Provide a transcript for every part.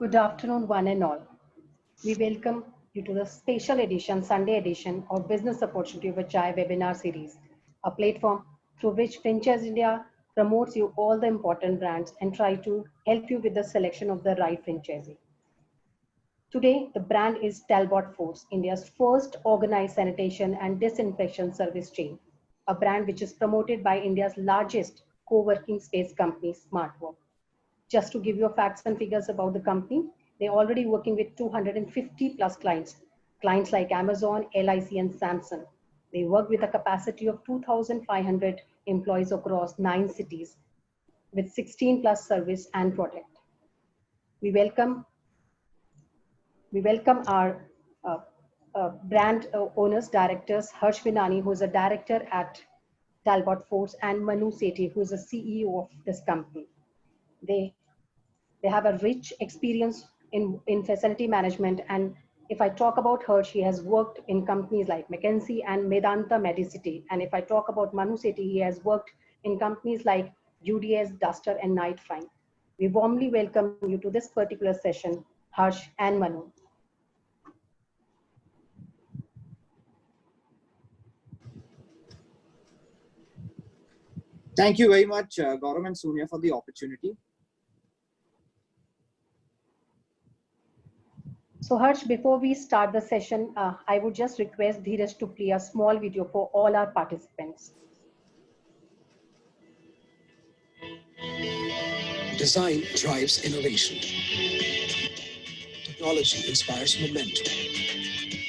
Good afternoon, one and all. We welcome you to the special edition, Sunday edition of Business Opportunity with Chai webinar series, a platform through which Franchise India promotes you all the important brands and try to help you with the selection of the right franchisee. Today, the brand is Talbot Force, India's first organized sanitation and disinfection service chain, a brand which is promoted by India's largest co-working space company, SmartWork. Just to give you facts and figures about the company, they're already working with 250 plus clients like Amazon, LIC, and Samsung. They work with a capacity of 2,500 employees across 9 cities with 16 plus service and product. We welcome our brand owners, directors, Harsh Vinani, who is a director at Talbot Force, and Manu Sethi, who is the CEO of this company. They have a rich experience in facility management. And if I talk about her, she has worked in companies like McKinsey and Medanta Medicity. And if I talk about Manu Sethi, he has worked in companies like UDS, Duster, and Knight Frank. We warmly welcome you to this particular session, Harsh and Manu. Thank you very much, Gaurav and Sonia, for the opportunity. So Harsh, before we start the session, I would just request Dheeraj to play a small video for all our participants. Design drives innovation. Technology inspires momentum.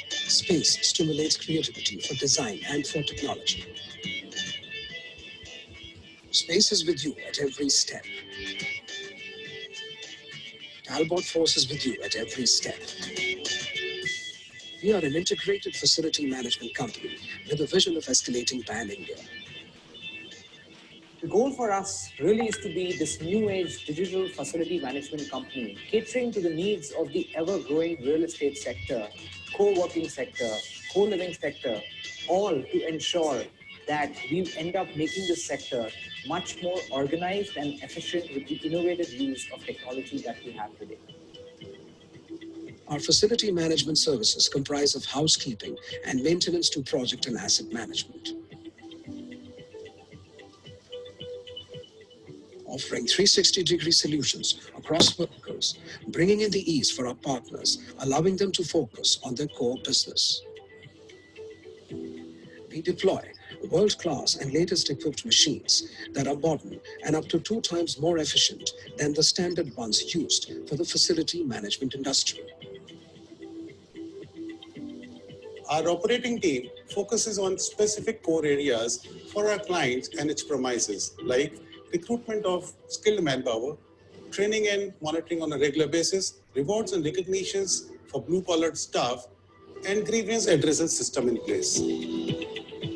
Space stimulates creativity for design and for technology. Space is with you at every step. Talbot Force is with you at every step. We are an integrated facility management company with a vision of escalating pan-India. The goal for us really is to be this new age digital facility management company, catering to the needs of the ever-growing real estate sector, co-working sector, co-living sector, all to ensure that we end up making this sector much more organized and efficient with the innovative use of technology that we have today. Our facility management services comprise of housekeeping and maintenance to project and asset management. Offering 360-degree solutions across verticals, bringing in the ease for our partners, allowing them to focus on their core business. We deploy world-class and latest equipped machines that are modern and up to 2 times more efficient than the standard ones used for the facility management industry. Our operating team focuses on specific core areas for our clients and its premises, like recruitment of skilled manpower, training and monitoring on a regular basis, rewards and recognitions for blue-collar staff, and grievance addressal system in place.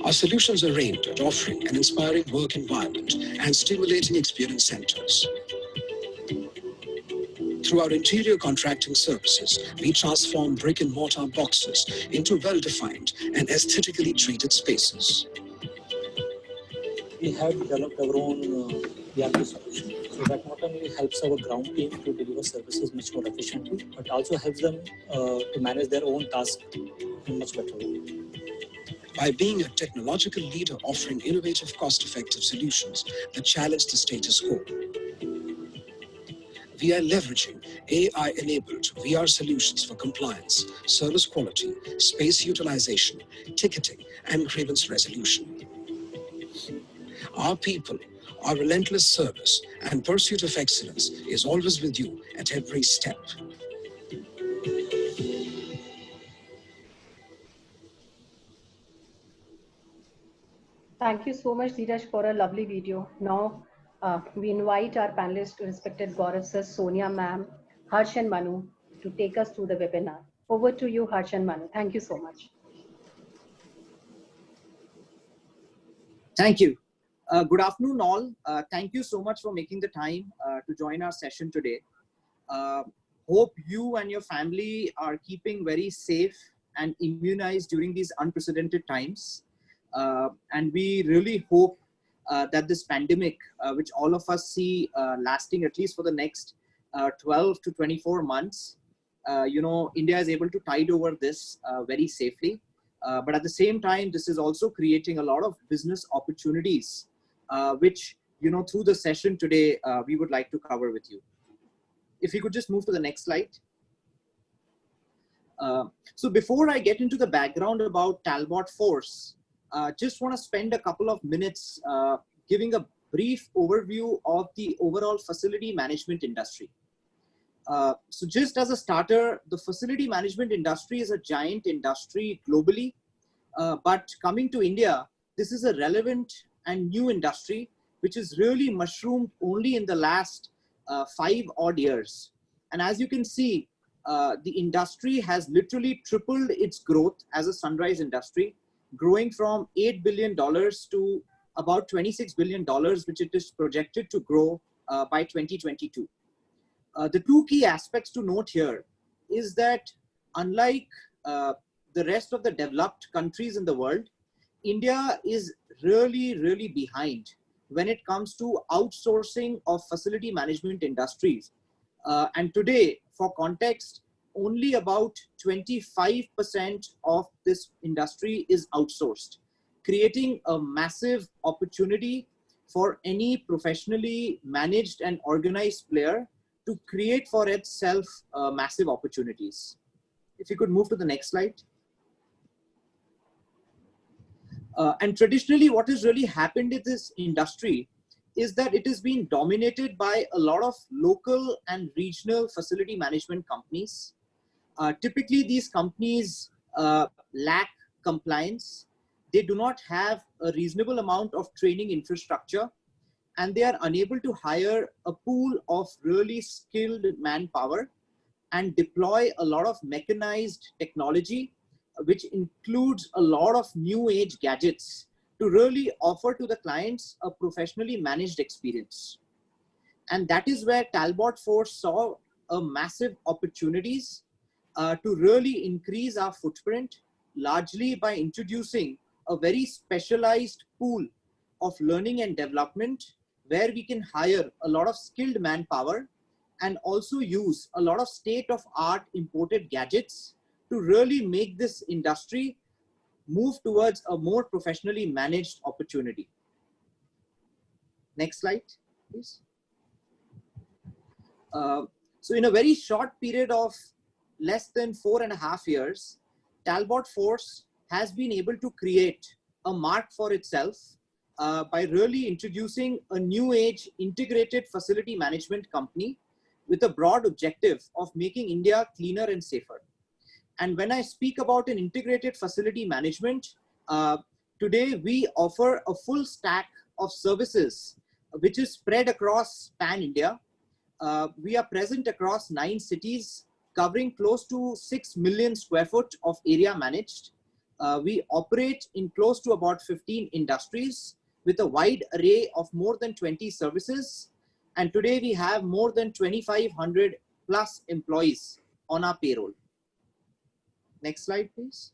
Our solutions are aimed at offering an inspiring work environment and stimulating experience centers. Through our interior contracting services, we transform brick and mortar boxes into well-defined and aesthetically treated spaces. We have developed our own ERP solution, so that not only helps our ground team to deliver services much more efficiently, but also helps them to manage their own tasks in a much better way. By being a technological leader offering innovative, cost-effective solutions that challenge the status quo, we are leveraging AI-enabled VR solutions for compliance, service quality, space utilization, ticketing, and grievance resolution. Our people, our relentless service, and pursuit of excellence is always with you at every step. Thank you so much, Dheeraj, for a lovely video. Now, we invite our panelists, respected Gaurav sir, Sonia ma'am, Harsh and Manu, to take us through the webinar. Over to you, Harsh and Manu. Thank you so much. Thank you. Good afternoon, all. Thank you so much for making the time to join our session today. Hope you and your family are keeping very safe and immunized during these unprecedented times. And we really hope that this pandemic, which all of us see lasting at least for the next 12 to 24 months, India is able to tide over this very safely. But at the same time, this is also creating a lot of business opportunities, which, through the session today, we would like to cover with you. If you could just move to the next slide. So before I get into the background about Talbot Force, just want to spend a couple of minutes giving a brief overview of the overall facility management industry. So just as a starter, the facility management industry is a giant industry globally, but coming to India, this is a relevant and new industry, which is really mushroomed only in the last 5 odd years. And as you can see, the industry has literally tripled its growth as a sunrise industry, growing from $8 billion to about $26 billion, which it is projected to grow by 2022. The two key aspects to note here is that unlike the rest of the developed countries in the world, India is really behind when it comes to outsourcing of facility management industries. And today, for context, only about 25% of this industry is outsourced, creating a massive opportunity for any professionally managed and organized player to create for itself massive opportunities. If you could move to the next slide. And traditionally, what has really happened in this industry is that it has been dominated by a lot of local and regional facility management companies. Typically, these companies lack compliance. They do not have a reasonable amount of training infrastructure, and they are unable to hire a pool of really skilled manpower and deploy a lot of mechanized technology, which includes a lot of new age gadgets to really offer to the clients a professionally managed experience. And that is where Talbot Force saw a massive opportunities to really increase our footprint, largely by introducing a very specialized pool of learning and development where we can hire a lot of skilled manpower and also use a lot of state-of-art imported gadgets to really make this industry move towards a more professionally managed opportunity. Next slide, please. So in a very short period of less than 4.5 years, Talbot Force has been able to create a mark for itself by really introducing a new age integrated facility management company with a broad objective of making India cleaner and safer. And when I speak about an integrated facility management, today we offer a full stack of services, which is spread across pan-India. We are present across 9 cities, covering close to 6 million square foot of area managed. We operate in close to about 15 industries with a wide array of more than 20 services. And today we have more than 2,500 plus employees on our payroll. Next slide, please.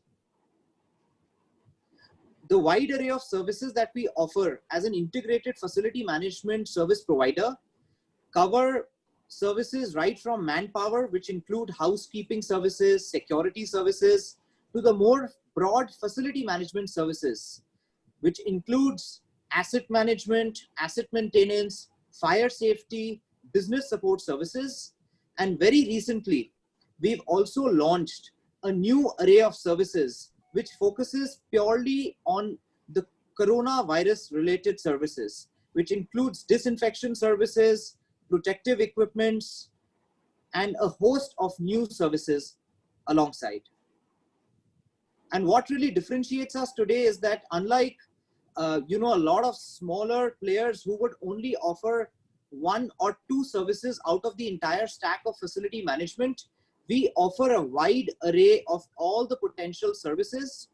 The wide array of services that we offer as an integrated facility management service provider cover services right from manpower, which include housekeeping services, security services, to the more broad facility management services, which includes asset management, asset maintenance, fire safety, business support services. And very recently, we've also launched a new array of services which focuses purely on the coronavirus related services, which includes disinfection services, protective equipments, and a host of new services alongside. And what really differentiates us today is that unlike a lot of smaller players who would only offer 1 or 2 services out of the entire stack of facility management, we offer a wide array of all the potential services.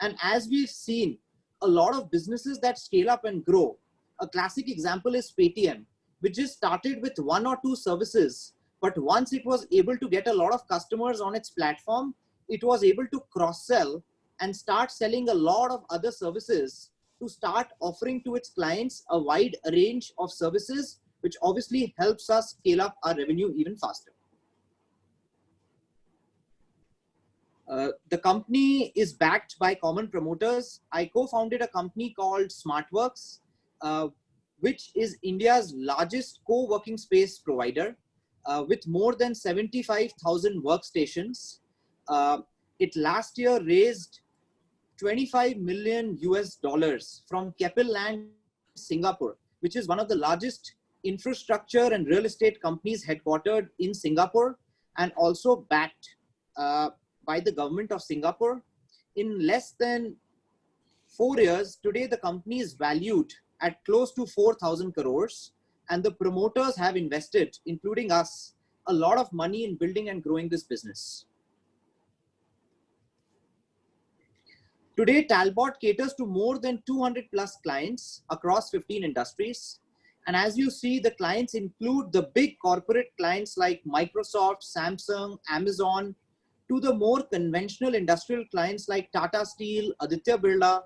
And as we've seen, a lot of businesses that scale up and grow, a classic example is Paytm, which just started with 1 or 2 services. But once it was able to get a lot of customers on its platform, it was able to cross-sell and start selling a lot of other services to start offering to its clients a wide range of services which obviously helps us scale up our revenue even faster. The company is backed by common promoters. I co-founded a company called SmartWorks, which is India's largest co-working space provider with more than 75,000 workstations. It last year raised 25 million US dollars from Keppel Land, Singapore, which is one of the largest infrastructure and real estate companies headquartered in Singapore and also backed by the government of Singapore. In less than 4 years, today the company is valued at close to 4,000 crores, and the promoters have invested, including us, a lot of money in building and growing this business. Today, Talbot caters to more than 200 plus clients across 15 industries. And as you see, the clients include the big corporate clients like Microsoft, Samsung, Amazon, to the more conventional industrial clients like Tata Steel, Aditya Birla,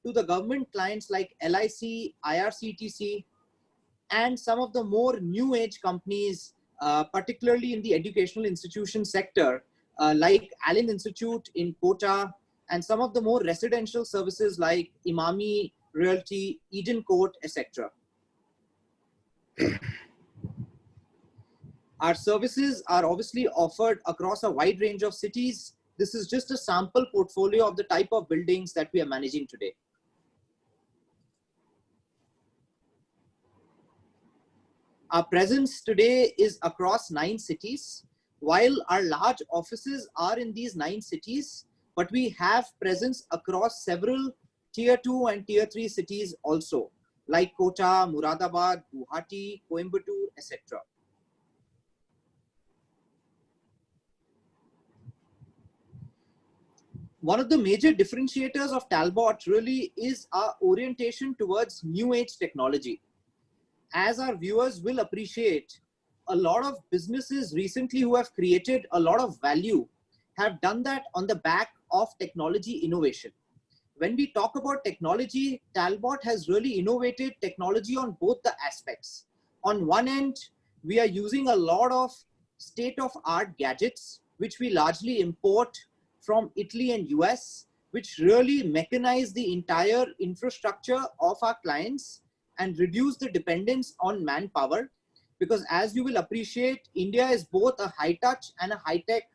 to the government clients like LIC, IRCTC, and some of the more new age companies, particularly in the educational institution sector, like Allen Institute in Kota, and some of the more residential services like Imami Realty, Eden Court, etc. Our services are obviously offered across a wide range of cities. This is just a sample portfolio of the type of buildings that we are managing today. Our presence today is across 9 cities. While our large offices are in these 9 cities, but we have presence across several tier 2 and tier 3 cities also, like Kota, Muradabad, Guwahati, Coimbatore, etc. One of the major differentiators of Talbot really is our orientation towards new age technology. As our viewers will appreciate, a lot of businesses recently who have created a lot of value have done that on the back of technology innovation. When we talk about technology, Talbot has really innovated technology on both the aspects. On one end, we are using a lot of state-of-art gadgets, which we largely import from Italy and US, which really mechanize the entire infrastructure of our clients and reduce the dependence on manpower. Because as you will appreciate, India is both a high-touch and a high-tech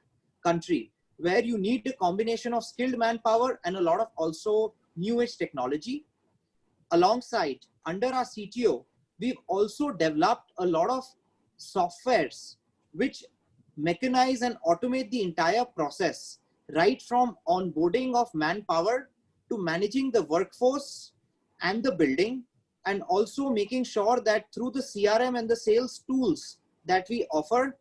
country, where you need a combination of skilled manpower and a lot of also new age technology. Alongside, under our CTO, we've also developed a lot of softwares which mechanize and automate the entire process, right from onboarding of manpower to managing the workforce and the building, and also making sure that through the CRM and the sales tools that we offer,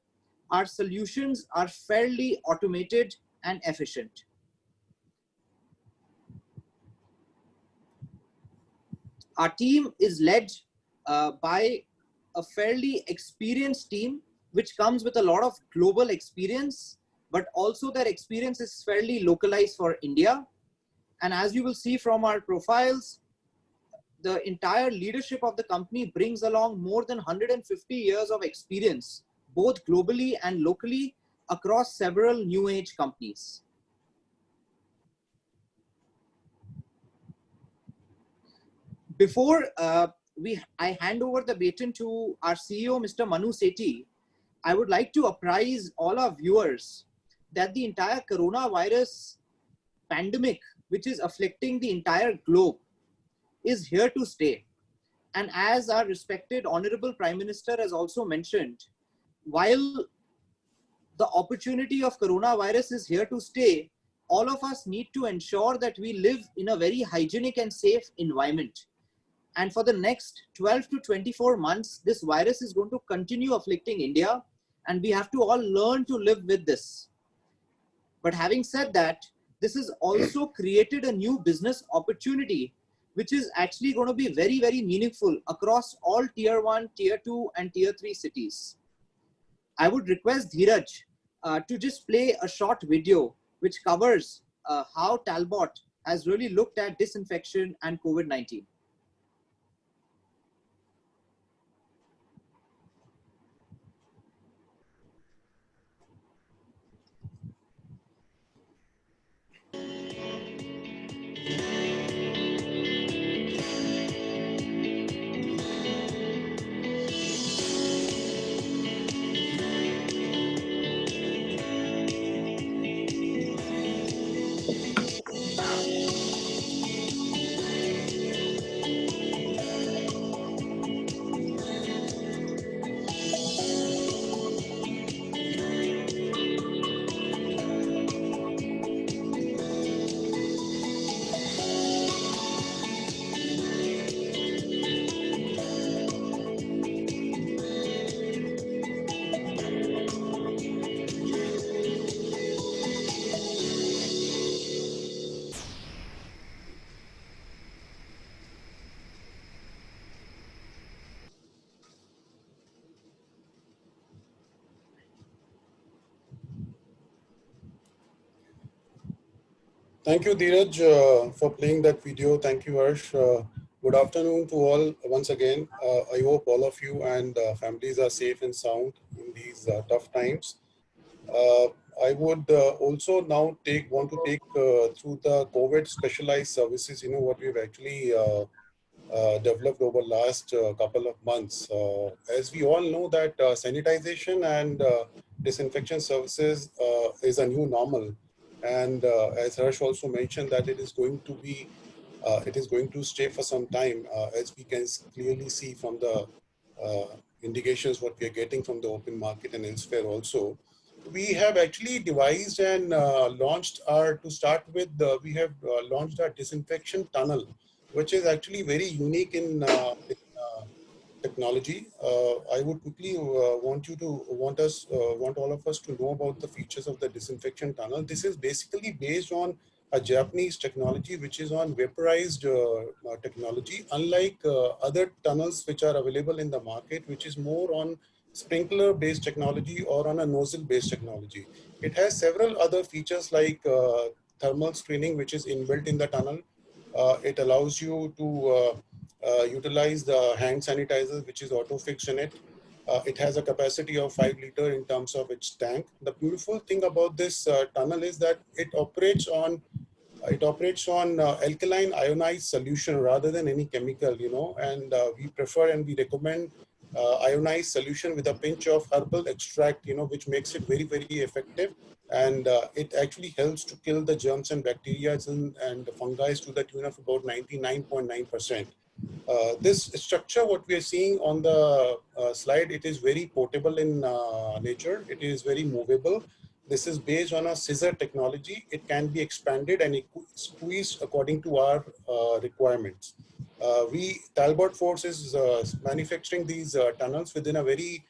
our solutions are fairly automated and efficient. Our team is led by a fairly experienced team, which comes with a lot of global experience, but also their experience is fairly localized for India. And as you will see from our profiles, the entire leadership of the company brings along more than 150 years of experience, both globally and locally, across several new age companies. Before I hand over the baton to our CEO, Mr. Manu Sethi, I would like to apprise all our viewers that the entire coronavirus pandemic, which is afflicting the entire globe, is here to stay. And as our respected Honorable Prime Minister has also mentioned, while the opportunity of coronavirus is here to stay, all of us need to ensure that we live in a very hygienic and safe environment. And for the next 12 to 24 months, this virus is going to continue afflicting India, and we have to all learn to live with this. But having said that, this has also created a new business opportunity, which is actually going to be very, very meaningful across all tier 1, tier 2, and tier 3 cities. I would request Dheeraj to just play a short video which covers how Talbot has really looked at disinfection and COVID-19. Thank you, Dheeraj, for playing that video. Thank you, Harsh. Good afternoon to all once again. I hope all of you and families are safe and sound in these tough times. Uh, I would also now want to take through the COVID specialized services, what we've actually developed over last couple of months. As we all know that sanitization and disinfection services is a new normal. And as Harsh also mentioned that it is going to stay for some time, as we can clearly see from the indications what we are getting from the open market and elsewhere also. We have actually devised and to start with, we have launched our disinfection tunnel, which is actually very unique in technology. I would quickly want all of us to know about the features of the disinfection tunnel. This is basically based on a Japanese technology, which is on vaporized technology, unlike other tunnels which are available in the market, which is more on sprinkler based technology or on a nozzle based technology. It has several other features like thermal screening, which is inbuilt in the tunnel. It allows you to utilize the hand sanitizer, which is auto-fixed in it. It has a capacity of 5 liter in terms of its tank. The beautiful thing about this tunnel is that it operates on alkaline ionized solution rather than any chemical, and we prefer and we recommend ionized solution with a pinch of herbal extract, which makes it very, very effective. And it actually helps to kill the germs and bacteria and fungi to the tune of about 99.9%. This structure, what we are seeing on the slide, it is very portable in nature. It is very movable. This is based on a scissor technology. It can be expanded and squeezed according to our requirements. Talbot Force is manufacturing these tunnels within a very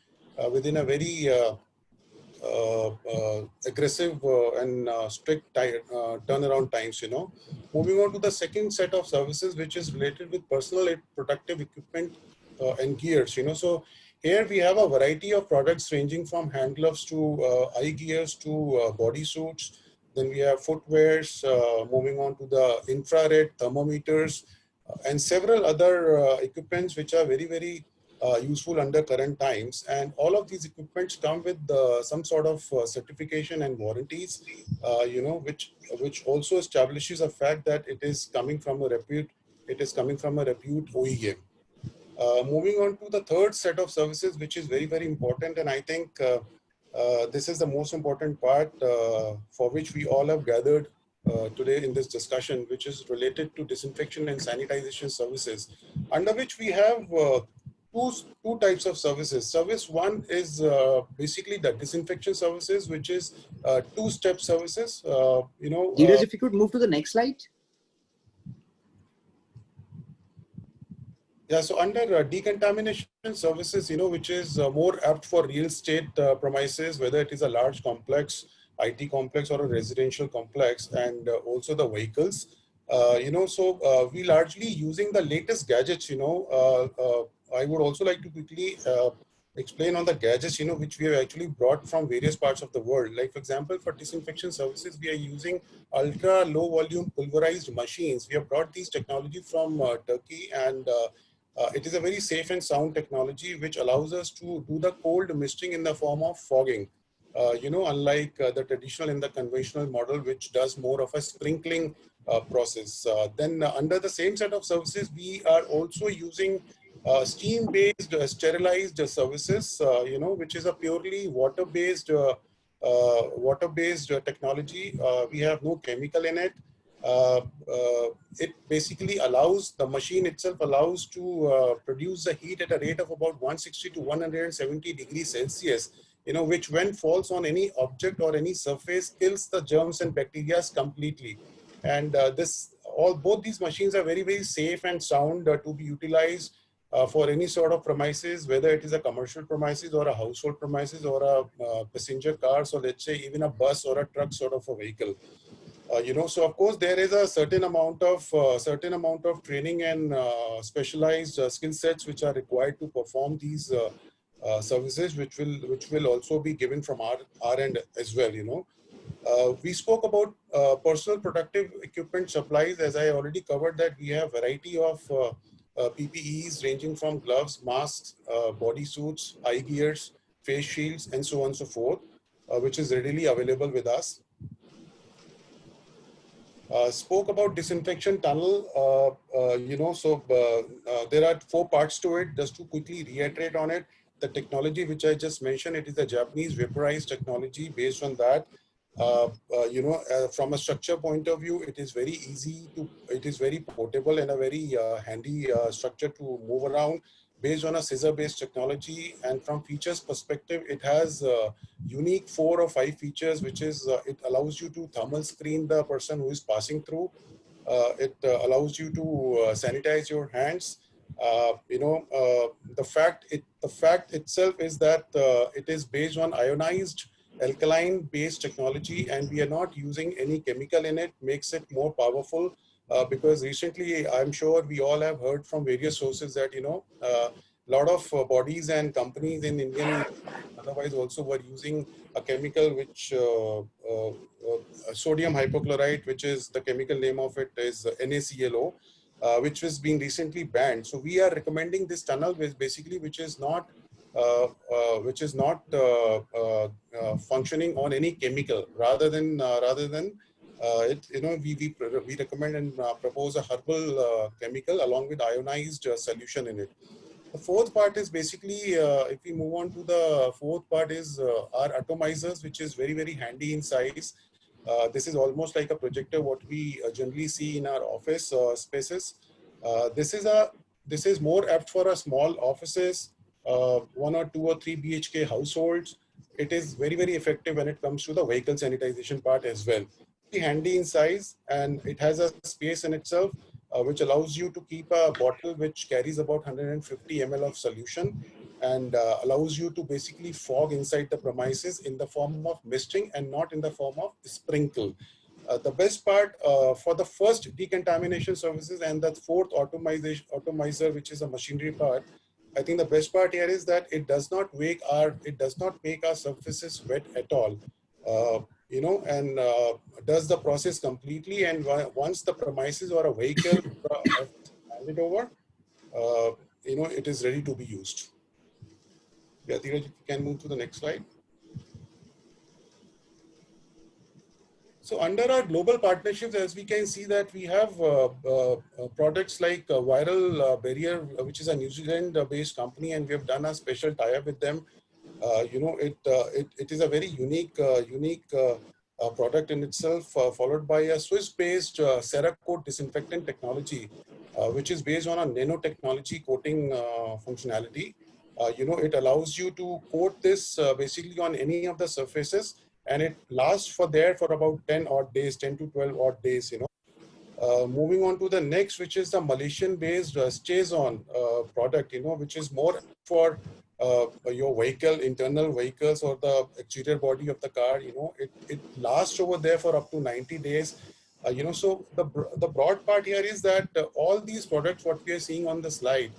aggressive and strict turnaround times, Moving on to the second set of services, which is related with personal protective equipment and gears, So here we have a variety of products ranging from hand gloves to eye gears to body suits. Then we have footwears, moving on to the infrared thermometers and several other equipments which are very, very useful under current times. And all of these equipments come with some sort of certification and warranties, which also establishes a fact that it is coming from a repute OEM. Moving on to the third set of services, which is very, very important. And I think this is the most important part for which we all have gathered today in this discussion, which is related to disinfection and sanitization services, under which we have two types of services. Service one is basically the disinfection services, which is two-step services. Dheeraj, if you could move to the next slide. Yeah, so under decontamination services, which is more apt for real estate premises, whether it is a large complex, IT complex or a residential complex, and also the vehicles, so we largely using the latest gadgets, I would also like to quickly explain on the gadgets, which we have actually brought from various parts of the world. Like, for example, for disinfection services, we are using ultra low volume pulverized machines. We have brought these technology from Turkey, and it is a very safe and sound technology which allows us to do the cold misting in the form of fogging. Unlike the traditional and the conventional model, which does more of a sprinkling process. Then under the same set of services, we are also using steam-based sterilized services, which is a purely water-based technology. We have no chemical in it. It basically allows, the machine itself allows to produce the heat at a rate of about 160 to 170 degrees Celsius, which when falls on any object or any surface kills the germs and bacteria completely. And both these machines are very, very safe and sound to be utilized for any sort of premises, whether it is a commercial premises or a household premises or a passenger car. So let's say even a bus or a truck sort of a vehicle. So of course there is a certain amount of training and specialized skill sets which are required to perform these services, which will also be given from our end as well. We spoke about personal protective equipment supplies. As I already covered that, we have variety of PPEs ranging from gloves, masks, body suits, eye gears, face shields, and so on and so forth, which is readily available with us. Spoke about disinfection tunnel, there are 4 parts to it. Just to quickly reiterate on it, the technology which I just mentioned, it is a Japanese vaporized technology. Based on that, from a structure point of view, it is very easy to, it is very portable and a very handy structure to move around, based on a scissor-based technology. And from features perspective, it has unique 4 or 5 features, which is it allows you to thermal screen the person who is passing through. It allows you to sanitize your hands. The fact itself is that it is based on ionized alkaline based technology, and we are not using any chemical in it, makes it more powerful. Because recently, I'm sure we all have heard from various sources that, a lot of bodies and companies in Indian otherwise also were using a chemical which sodium hypochlorite, which is the chemical name of it is NaClO, which was being recently banned. So we are recommending this tunnel, which is not functioning on any chemical, rather than we recommend and propose a herbal chemical along with ionized solution in it. The 4th part is basically, if we move on to the 4th part, is our atomizers, which is very, very handy in size. This is almost like a projector, what we generally see in our office spaces. This is more apt for a small offices, 1 or 2 or 3 BHK households. It is very, very effective when it comes to the vehicle sanitization part as well. Very handy in size, and it has a space in itself, which allows you to keep a bottle which carries about 150 ml of solution, and allows you to basically fog inside the premises in the form of misting and not in the form of sprinkle. The best part for the first decontamination services and the 4th atomizer, which is a machinery part, I think the best part here is that it does not make our surfaces wet at all. And does the process completely. And once the premises or a vehicle handed over, it is ready to be used. Yeah, Dheeraj, you can move to the next slide. So under our global partnerships, as we can see that we have products like Viral Barrier, which is a New Zealand-based company, and we have done a special tie-up with them. It is a very unique product in itself, followed by a Swiss-based Cerakote disinfectant technology, which is based on a nanotechnology coating functionality. It allows you to coat this basically on any of the surfaces, and it lasts for about 10 to 12 odd days. Moving on to the next, which is the Malaysian-based StayZon product, which is more for your vehicle, internal vehicles, or the exterior body of the car. It lasts over there for up to 90 days. So the broad part here is that all these products, what we are seeing on the slide,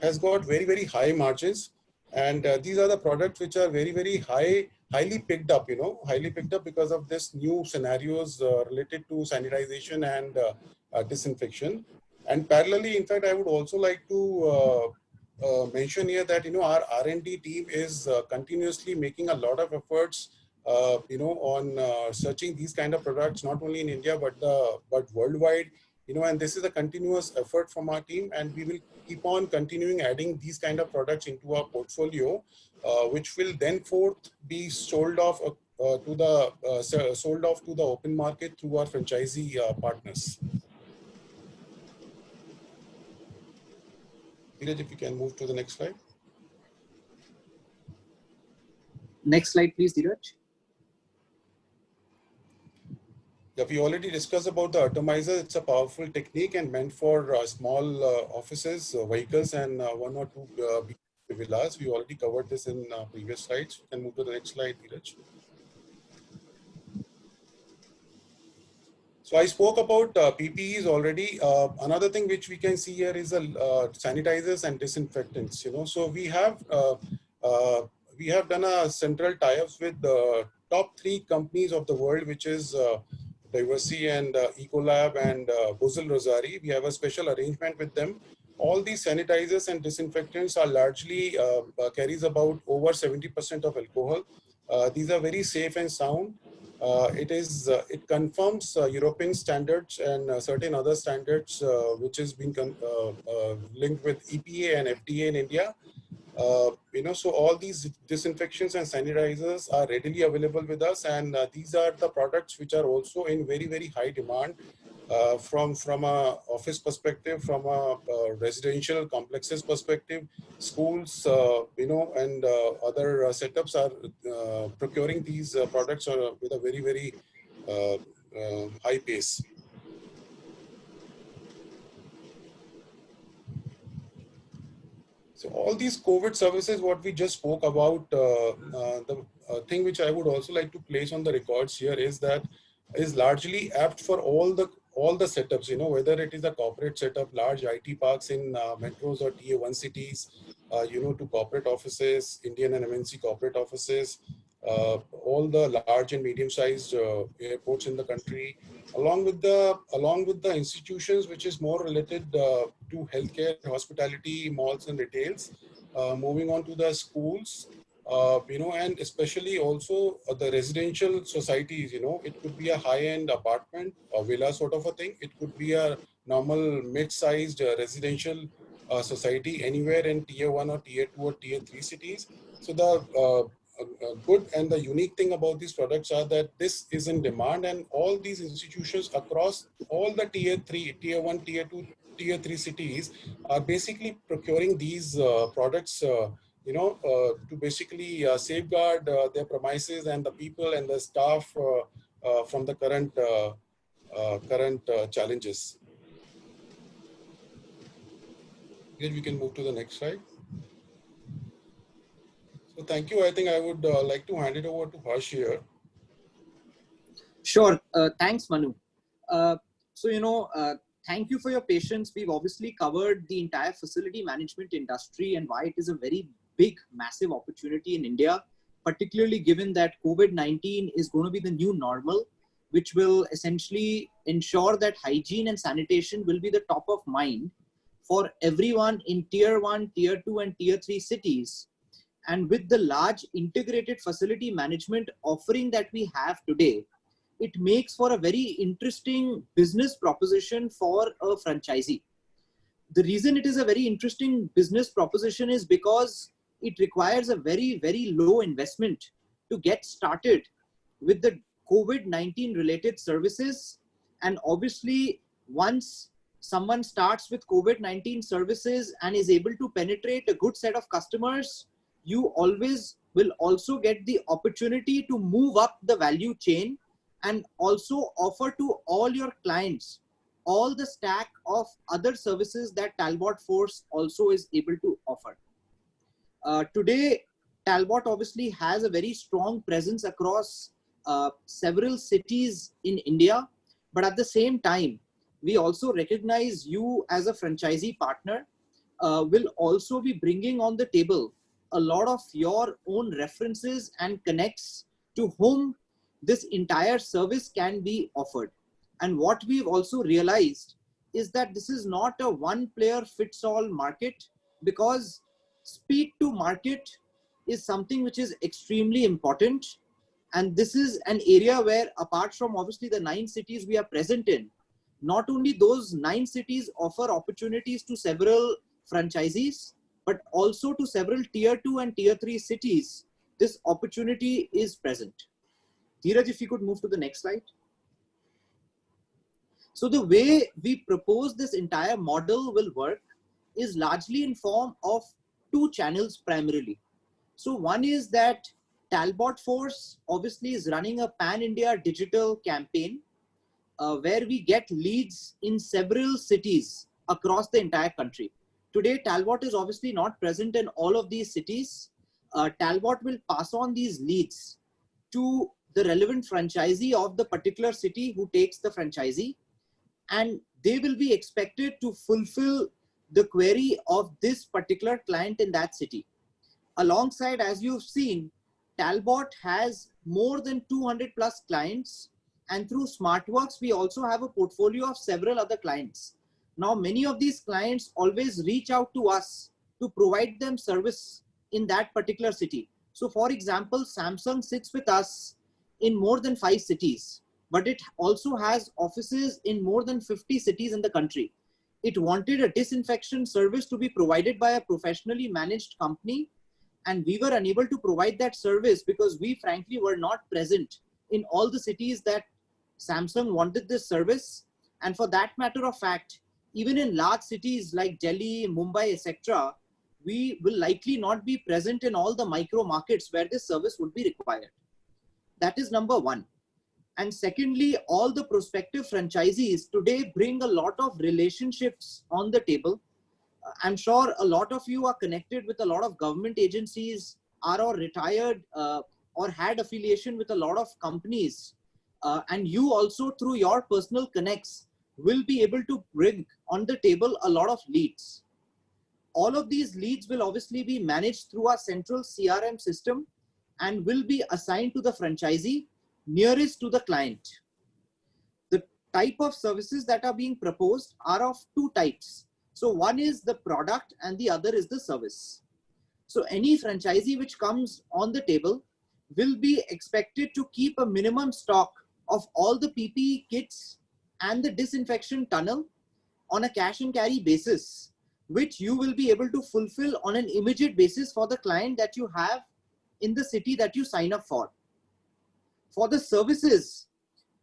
has got very, very high margins. And these are the products which are very, very highly picked up, because of this new scenarios related to sanitization and disinfection. And parallelly, in fact, I would also like to mention here that, our R&D team is continuously making a lot of efforts, on searching these kind of products, not only in India, but worldwide. And this is a continuous effort from our team, and we will keep on continuing adding these kind of products into our portfolio, which will then forth be sold off to the open market through our franchisee partners. Dheeraj, if you can move to the next slide. Next slide, please, Dheeraj. Yeah, we already discussed about the atomizer. It's a powerful technique and meant for small offices, vehicles, and 1 or 2 villas. We already covered this in previous slides. You can move to the next slide, Dheeraj. So I spoke about PPEs already. Another thing which we can see here is sanitizers and disinfectants. So we we have done a central tie-ups with the top 3 companies of the world, which is Diversey and Ecolab and Buzil Rosari. We have a special arrangement with them. All these sanitizers and disinfectants are largely carries about over 70% of alcohol. These are very safe and sound. It confirms European standards and certain other standards, which has been linked with EPA and FDA in India. So all these disinfections and sanitizers are readily available with us, and these are the products which are also in very, very high demand from a office perspective, from a residential complexes perspective. Schools, and other setups are procuring these products with a very, very high pace. So all these COVID services, what we just spoke about, the thing which I would also like to place on the records here is that is largely apt for all the setups, whether it is a corporate setup, large IT parks in metros or tier 1 cities, to corporate offices, Indian and MNC corporate offices, all the large and medium-sized airports in the country, along with the institutions which is more related to healthcare, hospitality, malls and retails. Moving on to the schools, and especially also the residential societies. It could be a high-end apartment or villa sort of a thing. It could be a normal mid-sized residential society anywhere in tier 1 or tier 2 or tier 3 cities. So the good and the unique thing about these products are that this is in demand, and all these institutions across all the tier 3, tier 1, tier 2, tier 3 cities are basically procuring these products to basically safeguard their premises and the people and the staff from the current challenges. Here we can move to the next slide. So thank you. I think I would like to hand it over to Harsh here. Sure. Thanks, Manu. Thank you for your patience. We've obviously covered the entire facility management industry and why it is a very big, massive opportunity in India, particularly given that COVID-19 is going to be the new normal, which will essentially ensure that hygiene and sanitation will be the top of mind for everyone in tier 1, tier 2 and tier 3 cities. And with the large integrated facility management offering that we have today, it makes for a very interesting business proposition for a franchisee. The reason it is a very interesting business proposition is because it requires a very, very low investment to get started with the COVID-19 related services. And obviously, once someone starts with COVID-19 services and is able to penetrate a good set of customers, you always will also get the opportunity to move up the value chain and also offer to all your clients all the stack of other services that Talbot Force also is able to offer. Today, Talbot obviously has a very strong presence across several cities in India, but at the same time, we also recognize you as a franchisee partner will also be bringing on the table a lot of your own references and connects to whom this entire service can be offered. And what we've also realized is that this is not a one player fits all market, because speed to market is something which is extremely important. And this is an area where, apart from obviously the 9 cities we are present in, not only those 9 cities offer opportunities to several franchisees, but also to several tier 2 and tier 3 cities, this opportunity is present. Dheeraj, if you could move to the next slide. So the way we propose this entire model will work is largely in form of 2 channels primarily. So one is that Talbot Force obviously is running a pan-India digital campaign where we get leads in several cities across the entire country. Today, Talbot is obviously not present in all of these cities. Talbot will pass on these leads to the relevant franchisee of the particular city who takes the franchisee, and they will be expected to fulfill the query of this particular client in that city. Alongside, as you've seen, Talbot has more than 200 plus clients, and through SmartWorks, we also have a portfolio of several other clients. Now, many of these clients always reach out to us to provide them service in that particular city. So for example, Samsung sits with us in more than 5 cities, but it also has offices in more than 50 cities in the country. It wanted a disinfection service to be provided by a professionally managed company, and we were unable to provide that service because we frankly were not present in all the cities that Samsung wanted this service. And for that matter of fact, even in large cities like Delhi, Mumbai, etc., we will likely not be present in all the micro markets where this service would be required. That is number one. And secondly, all the prospective franchisees today bring a lot of relationships on the table. I'm sure a lot of you are connected with a lot of government agencies, are or retired or had affiliation with a lot of companies. And you also, through your personal connects, will be able to bring on the table a lot of leads. All of these leads will obviously be managed through our central CRM system and will be assigned to the franchisee nearest to the client. The type of services that are being proposed are of two types. So one is the product and the other is the service. So any franchisee which comes on the table will be expected to keep a minimum stock of all the PPE kits and the disinfection tunnel on a cash and carry basis, which you will be able to fulfill on an immediate basis for the client that you have in the city that you sign up for. For the services,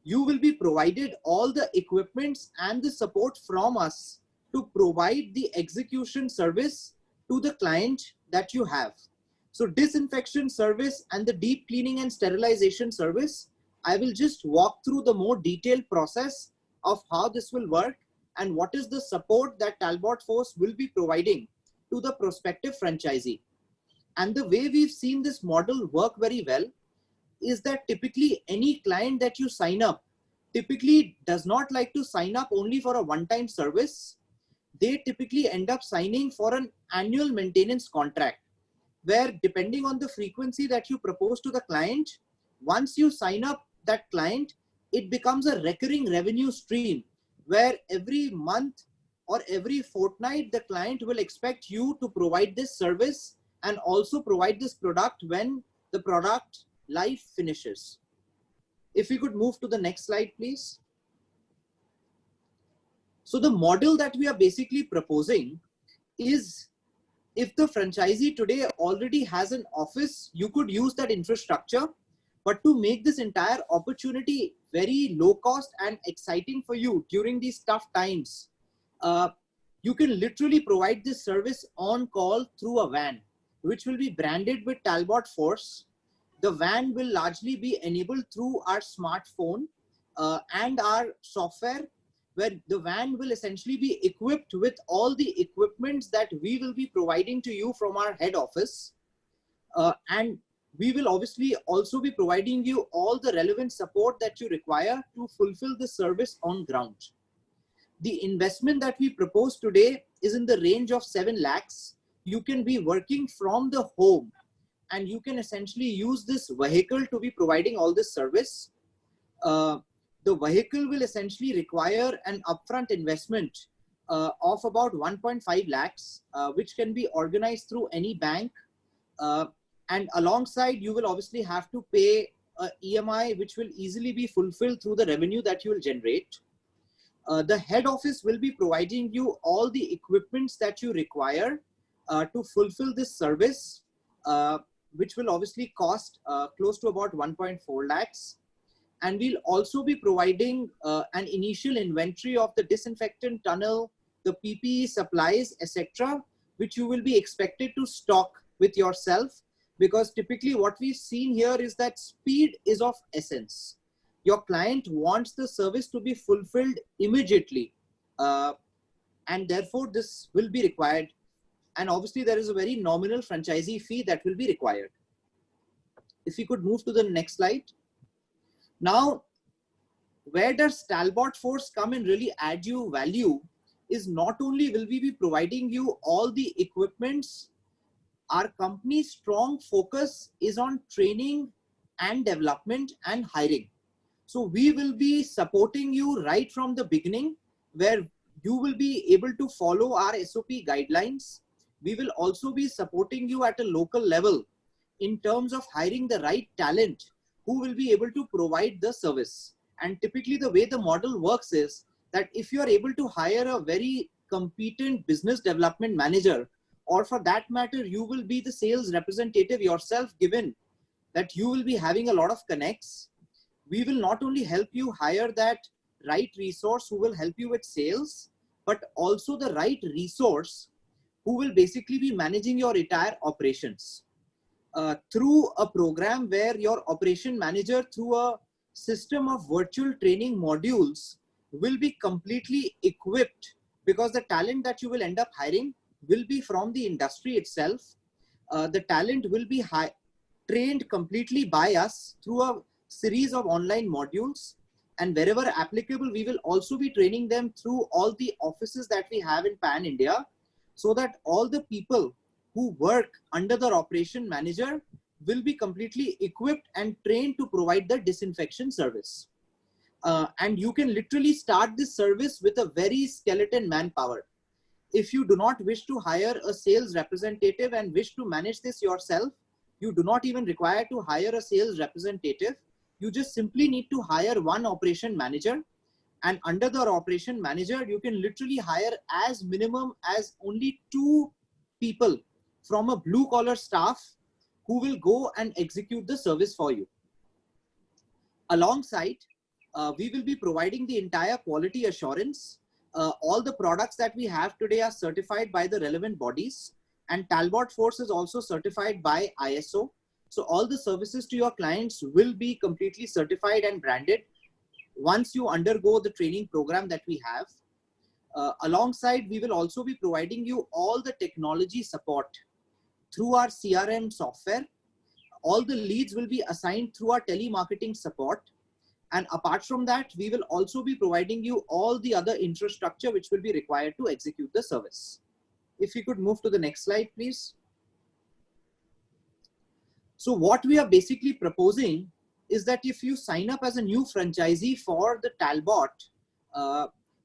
you will be provided all the equipments and the support from us to provide the execution service to the client that you have. So disinfection service and the deep cleaning and sterilization service, I will just walk through the more detailed process of how this will work and what is the support that Talbot Force will be providing to the prospective franchisee. And the way we've seen this model work very well is that typically any client that you sign up typically does not like to sign up only for a one-time service. They typically end up signing for an annual maintenance contract, where depending on the frequency that you propose to the client, once you sign up that client, it becomes a recurring revenue stream where every month or every fortnight, the client will expect you to provide this service and also provide this product when the product life finishes. If we could move to the next slide, please. So the model that we are basically proposing is, if the franchisee today already has an office, you could use that infrastructure. But to make this entire opportunity very low cost and exciting for you during these tough times, you can literally provide this service on call through a van, which will be branded with Talbot Force. The van will largely be enabled through our smartphone and our software, where the van will essentially be equipped with all the equipments that we will be providing to you from our head office. And we will obviously also be providing you all the relevant support that you require to fulfill the service on ground. The investment that we propose today is in the range of 7 lakhs. You can be working from the home and you can essentially use this vehicle to be providing all this service. The vehicle will essentially require an upfront investment of about 1.5 lakhs, which can be organized through any bank. And alongside, you will obviously have to pay a EMI, which will easily be fulfilled through the revenue that you will generate. The head office will be providing you all the equipments that you require to fulfill this service, which will obviously cost close to about 1.4 lakhs. And we'll also be providing an initial inventory of the disinfectant tunnel, the PPE supplies, etc., which you will be expected to stock with yourself. Because typically what we've seen here is that speed is of essence. Your client wants the service to be fulfilled immediately. And therefore this will be required. And obviously there is a very nominal franchisee fee that will be required. If we could move to the next slide. Now, where does Talbot Force come and really add you value is not only will we be providing you all the equipments our company's strong focus is on training and development and hiring. So we will be supporting you right from the beginning, where you will be able to follow our SOP guidelines. We will also be supporting you at a local level in terms of hiring the right talent who will be able to provide the service. And typically the way the model works is that if you are able to hire a very competent business development manager, or for that matter, you will be the sales representative yourself, given that you will be having a lot of connects, we will not only help you hire that right resource who will help you with sales, but also the right resource who will basically be managing your entire operations. Through a program where your operation manager, through a system of virtual training modules, will be completely equipped, because the talent that you will end up hiring will be from the industry itself. The talent will be trained completely by us through a series of online modules, and wherever applicable, we will also be training them through all the offices that we have in Pan India, so that all the people who work under the operation manager will be completely equipped and trained to provide the disinfection service. And you can literally start this service with a very skeleton manpower. If you do not wish to hire a sales representative and wish to manage this yourself, you do not even require to hire a sales representative. You just simply need to hire one operation manager, and under the operation manager, you can literally hire as minimum as only 2 people from a blue collar staff who will go and execute the service for you. Alongside, we will be providing the entire quality assurance. All the products that we have today are certified by the relevant bodies, and Talbot Force is also certified by ISO. So all the services to your clients will be completely certified and branded once you undergo the training program that we have. Alongside, we will also be providing you all the technology support through our CRM software. All the leads will be assigned through our telemarketing support. And apart from that, we will also be providing you all the other infrastructure which will be required to execute the service. If you could move to the next slide, please. So what we are basically proposing is that if you sign up as a new franchisee for the Talbot,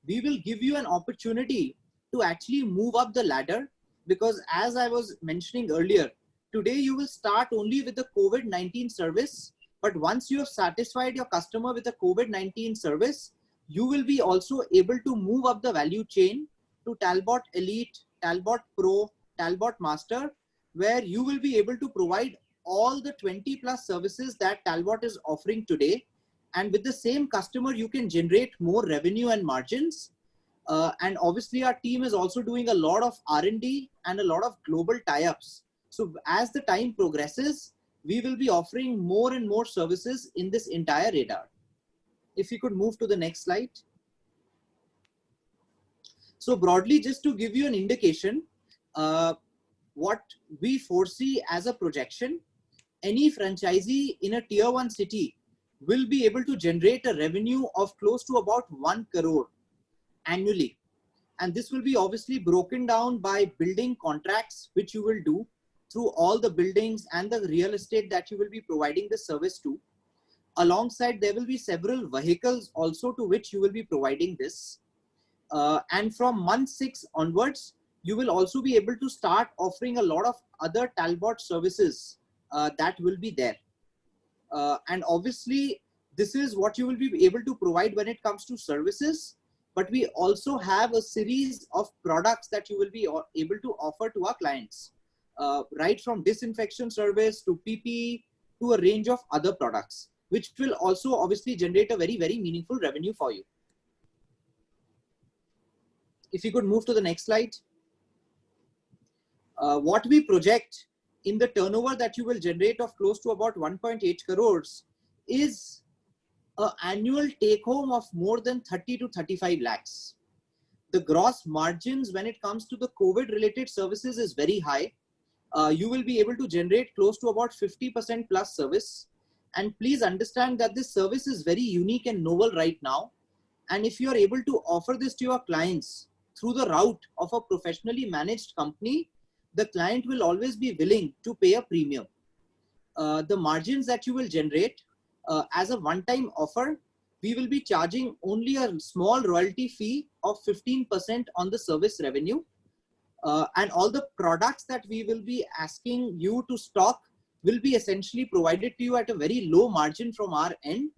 we will give you an opportunity to actually move up the ladder, because as I was mentioning earlier, today you will start only with the COVID-19 service, but once you have satisfied your customer with the COVID-19 service, you will be also able to move up the value chain to Talbot Elite, Talbot Pro, Talbot Master, where you will be able to provide all the 20+ services that Talbot is offering today. And with the same customer, you can generate more revenue and margins. And obviously our team is also doing a lot of R&D and a lot of global tie-ups. So as the time progresses, we will be offering more and more services in this entire radar. If you could move to the next slide. So broadly, just to give you an indication, what we foresee as a projection, any franchisee in a tier 1 city will be able to generate a revenue of close to about 1 crore annually. And this will be obviously broken down by building contracts, which you will do through all the buildings and the real estate that you will be providing the service to. Alongside, there will be several vehicles also to which you will be providing this. And from month 6 onwards, you will also be able to start offering a lot of other Talbot services that will be there. And obviously, this is what you will be able to provide when it comes to services. But we also have a series of products that you will be able to offer to our clients, right from disinfection service to PPE to a range of other products, which will also obviously generate a very, very meaningful revenue for you. If you could move to the next slide. What we project in the turnover that you will generate of close to about 1.8 crores is an annual take home of more than 30 to 35 lakhs. The gross margins when it comes to the COVID related services is very high. You will be able to generate close to about 50% plus service. And please understand that this service is very unique and novel right now. And if you are able to offer this to your clients through the route of a professionally managed company, the client will always be willing to pay a premium. The margins that you will generate as a one-time offer, we will be charging only a small royalty fee of 15% on the service revenue. And all the products that we will be asking you to stock will be essentially provided to you at a very low margin from our end,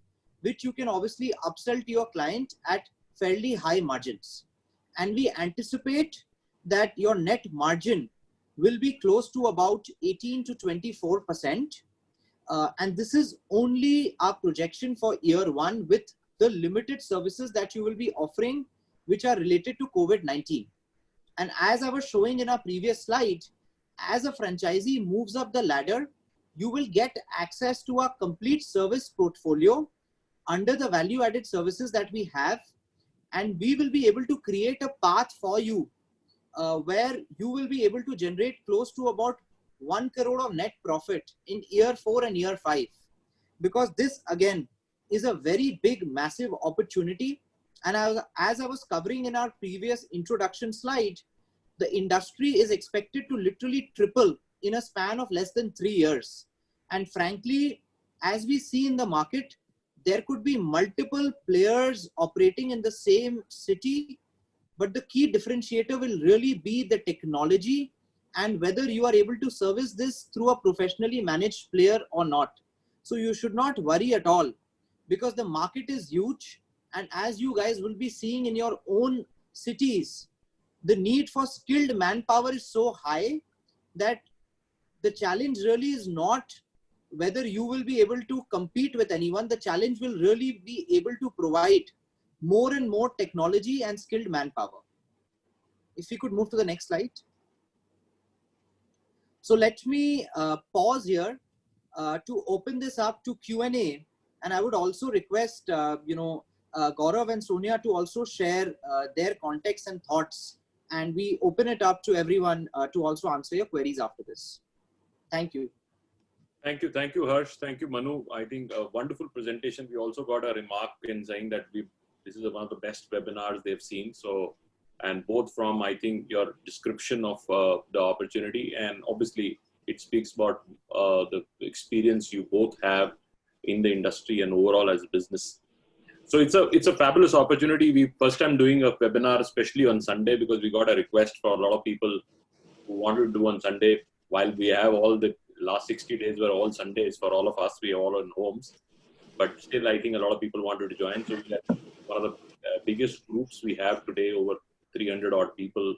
which you can obviously upsell to your client at fairly high margins. And we anticipate that your net margin will be close to about 18 to 24%. And this is only our projection for year one with the limited services that you will be offering, which are related to COVID-19. And as I was showing in our previous slide, as a franchisee moves up the ladder, you will get access to our complete service portfolio under the value-added services that we have. And we will be able to create a path for you where you will be able to generate close to about 1 crore of net profit in year 4 and year 5. Because this again is a very big, massive opportunity. And as I was covering in our previous introduction slide, the industry is expected to literally triple in a span of less than 3 years. And frankly, as we see in the market, there could be multiple players operating in the same city, but the key differentiator will really be the technology and whether you are able to service this through a professionally managed player or not. So you should not worry at all because the market is huge. And as you guys will be seeing in your own cities, the need for skilled manpower is so high that the challenge really is not whether you will be able to compete with anyone. The challenge will really be able to provide more and more technology and skilled manpower. If we could move to the next slide. So let me pause here to open this up to Q&A. And I would also request, Gaurav and Sonia to also share their context and thoughts. And we open it up to everyone to also answer your queries after this. Thank you. Thank you, Harsh. Thank you, Manu. I think a wonderful presentation. We also got a remark in saying that this is one of the best webinars they've seen. So, and both from, I think, your description of the opportunity, and obviously it speaks about the experience you both have in the industry and overall as a business. So it's a fabulous opportunity. We first time doing a webinar, especially on Sunday, because we got a request for a lot of people who wanted to do on Sunday. While we have all the last 60 days were all Sundays for all of us, we are all in homes, but still I think a lot of people wanted to join. So we had one of the biggest groups we have today, over 300 odd people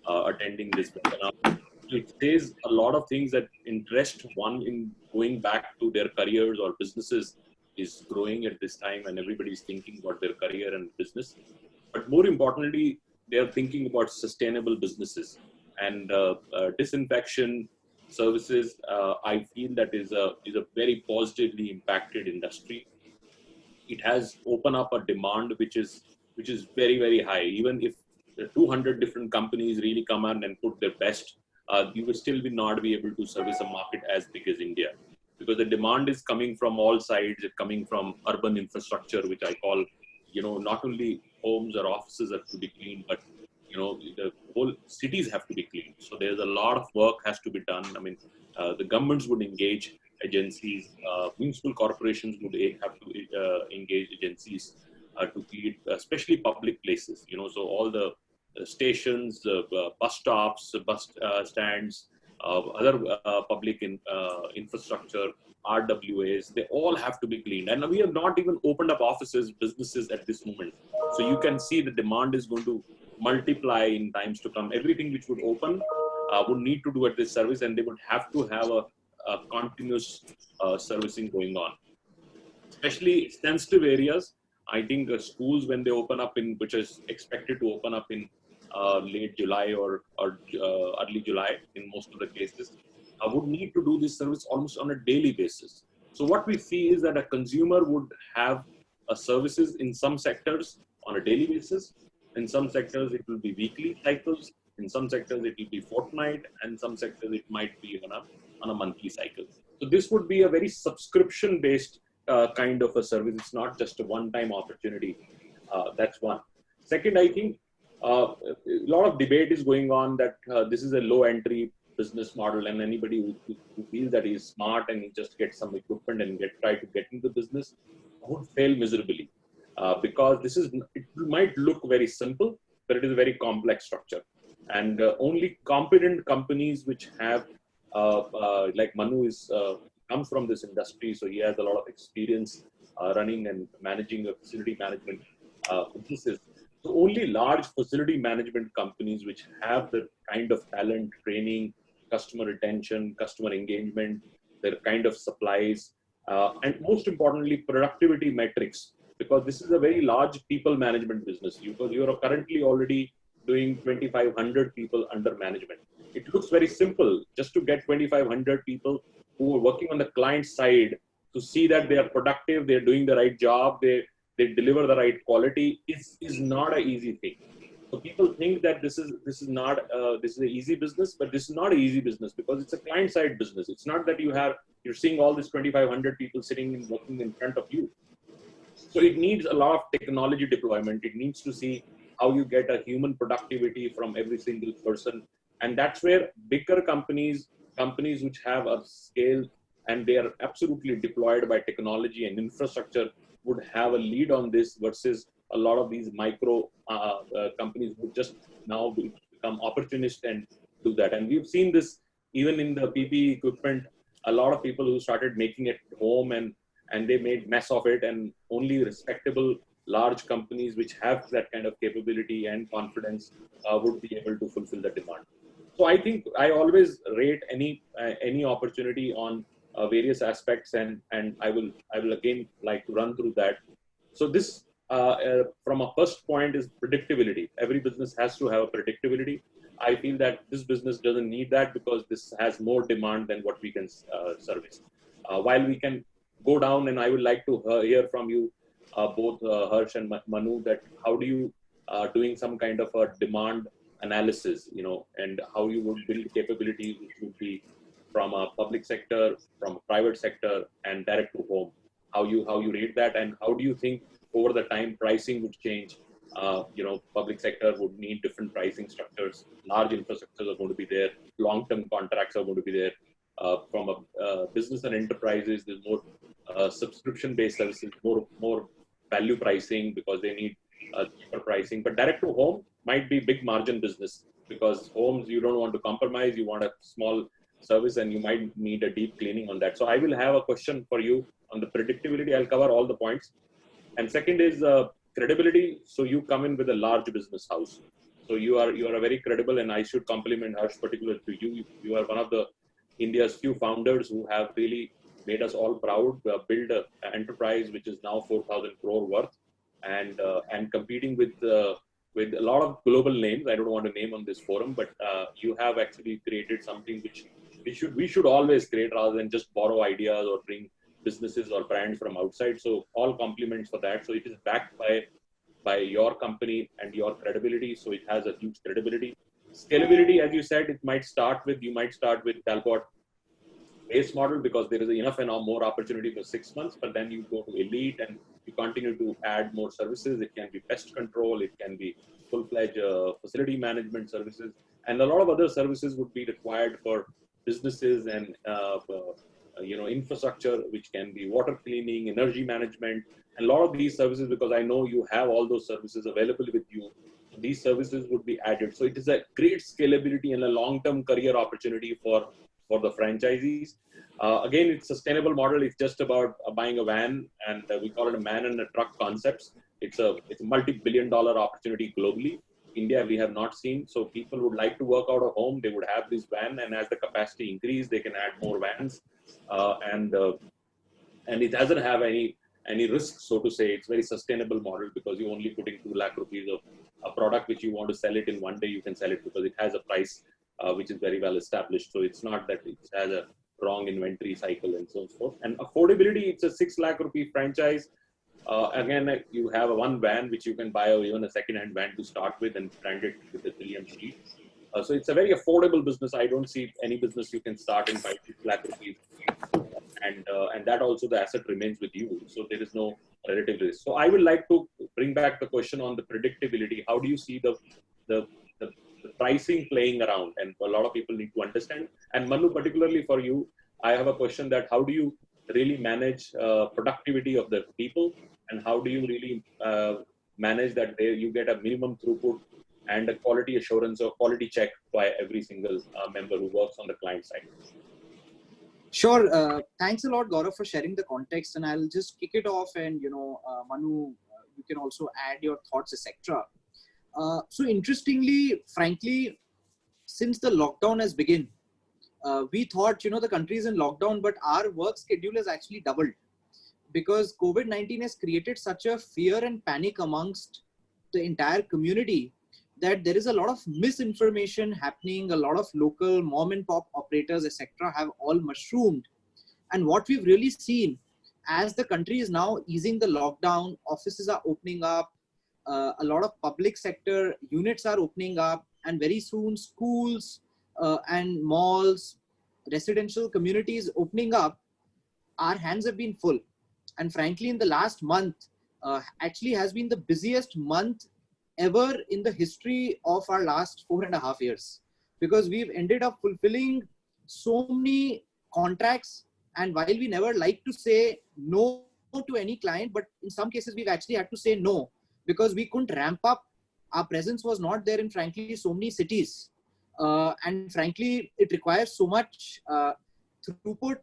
attending this webinar. It says a lot of things that interest one in going back to their careers or businesses is growing at this time, and everybody's thinking about their career and business. But more importantly, they're thinking about sustainable businesses and disinfection services. I feel that is a very positively impacted industry. It has opened up a demand which is very, very high. Even if 200 different companies really come out and put their best, you will still not be able to service a market as big as India, because the demand is coming from all sides. It's coming from urban infrastructure, which I call, not only homes or offices have to be clean, but the whole cities have to be clean. So there's a lot of work has to be done. I mean, the governments would engage agencies, municipal corporations would have to engage agencies to clean, especially public places. So all the stations, bus stops, bus stands, other public infrastructure, RWAs, they all have to be cleaned. And we have not even opened up offices, businesses at this moment. So you can see the demand is going to multiply in times to come. Everything which would open would need to do at this service, and they would have to have a continuous servicing going on. Especially sensitive areas. I think schools, when they open up which is expected to open up in late July or early July in most of the cases, would need to do this service almost on a daily basis. So what we see is that a consumer would have services in some sectors on a daily basis. In some sectors, it will be weekly cycles. In some sectors, it will be fortnight. And some sectors, it might be on a monthly cycle. So this would be a very subscription-based kind of a service. It's not just a one-time opportunity. That's one. Second, I think a lot of debate is going on that this is a low entry business model, and anybody who feels that he's smart and he just gets some equipment and try to get into the business would fail miserably, because it might look very simple, but it is a very complex structure. And only competent companies which have, like Manu comes from this industry, so he has a lot of experience running and managing a facility management businesses. So only large facility management companies which have the kind of talent, training, customer retention, customer engagement, their kind of supplies, and most importantly, productivity metrics, because this is a very large people management business. Because you are currently already doing 2,500 people under management. It looks very simple just to get 2,500 people who are working on the client side to see that they are productive, they're doing the right job, they deliver the right quality is not an easy thing. So people think that this is an easy business, but this is not an easy business because it's a client side business. It's not that you're seeing all these 2,500 people sitting and working in front of you. So it needs a lot of technology deployment. It needs to see how you get a human productivity from every single person. And that's where bigger companies which have a scale and they are absolutely deployed by technology and infrastructure would have a lead on this, versus a lot of these micro companies would just now become opportunist and do that. And we've seen this even in the PPE equipment. A lot of people who started making it home and they made mess of it, and only respectable large companies which have that kind of capability and confidence would be able to fulfill the demand. So I think I always rate any opportunity on various aspects, and I will again like to run through that. So this from a first point is predictability. Every business has to have a predictability. I feel that this business doesn't need that because this has more demand than what we can service. While we can go down, and I would like to hear from you both, Harsh and Manu, that how do you doing some kind of a demand analysis, and how you would build capabilities which would be from a public sector, from a private sector, and direct to home. How you rate that, and how do you think over the time pricing would change? Public sector would need different pricing structures. Large infrastructures are going to be there. Long-term contracts are going to be there. From a business and enterprises, there's more subscription-based services, more value pricing because they need cheaper pricing. But direct to home might be big margin business, because homes you don't want to compromise. You want a small service, and you might need a deep cleaning on that. So I will have a question for you on the predictability. I'll cover all the points. And second is credibility. So you come in with a large business house. So you are a very credible, and I should compliment Harsh particularly to you. You are one of the India's few founders who have really made us all proud, build an enterprise which is now 4,000 crore worth, and competing with a lot of global names. I don't want to name on this forum, but you have actually created something which we should always create rather than just borrow ideas or bring businesses or brands from outside. So all compliments for that. So it is backed by your company and your credibility. So it has a huge credibility. Scalability, as you said, you might start with Talbot base model because there is enough and more opportunity for 6 months, but then you go to elite and you continue to add more services. It can be pest control, it can be full-fledged facility management services, and a lot of other services would be required for businesses and infrastructure, which can be water cleaning, energy management, and a lot of these services, because I know you have all those services available with you. These services would be added. So it is a great scalability and a long-term career opportunity for the franchisees. Again, it's a sustainable model. It's just about buying a van, and we call it a man and a truck concepts. It's a multi-billion-dollar opportunity globally. India, we have not seen. So people would like to work out of home. They would have this van, and as the capacity increase, they can add more vans. And it doesn't have any risk, so to say. It's very sustainable model because you're only putting 2 lakh rupees of a product which you want to sell it in one day. You can sell it because it has a price which is very well established. So it's not that it has a wrong inventory cycle and so on and so forth. And affordability, it's a 6 lakh rupee franchise. Again, you have one van which you can buy, or even a second-hand van to start with, and brand it with the Trillium sheet. So it's a very affordable business. I don't see any business you can start in 5 lakh rupees, and that also the asset remains with you. So there is no relative risk. So I would like to bring back the question on the predictability. How do you see the the pricing playing around, and a lot of people need to understand. And Manu, particularly for you, I have a question that how do you really manage productivity of the people, and how do you really manage that you get a minimum throughput and a quality assurance or quality check by every single member who works on the client side? Sure. Thanks a lot, Gaurav, for sharing the context. And I'll just kick it off. And, Manu, you can also add your thoughts, etc. So interestingly, frankly, since the lockdown has begun, we thought, the country is in lockdown, but our work schedule has actually doubled because COVID-19 has created such a fear and panic amongst the entire community that there is a lot of misinformation happening. A lot of local mom and pop operators, etc., have all mushroomed. And what we've really seen as the country is now easing the lockdown, offices are opening up, a lot of public sector units are opening up, and very soon schools and malls, residential communities opening up, our hands have been full. And frankly, in the last month, actually has been the busiest month ever in the history of our last 4.5 years, because we've ended up fulfilling so many contracts. And while we never like to say no to any client, but in some cases we've actually had to say no because we couldn't ramp up. Our presence was not there in, frankly, so many cities. And frankly, it requires so much throughput,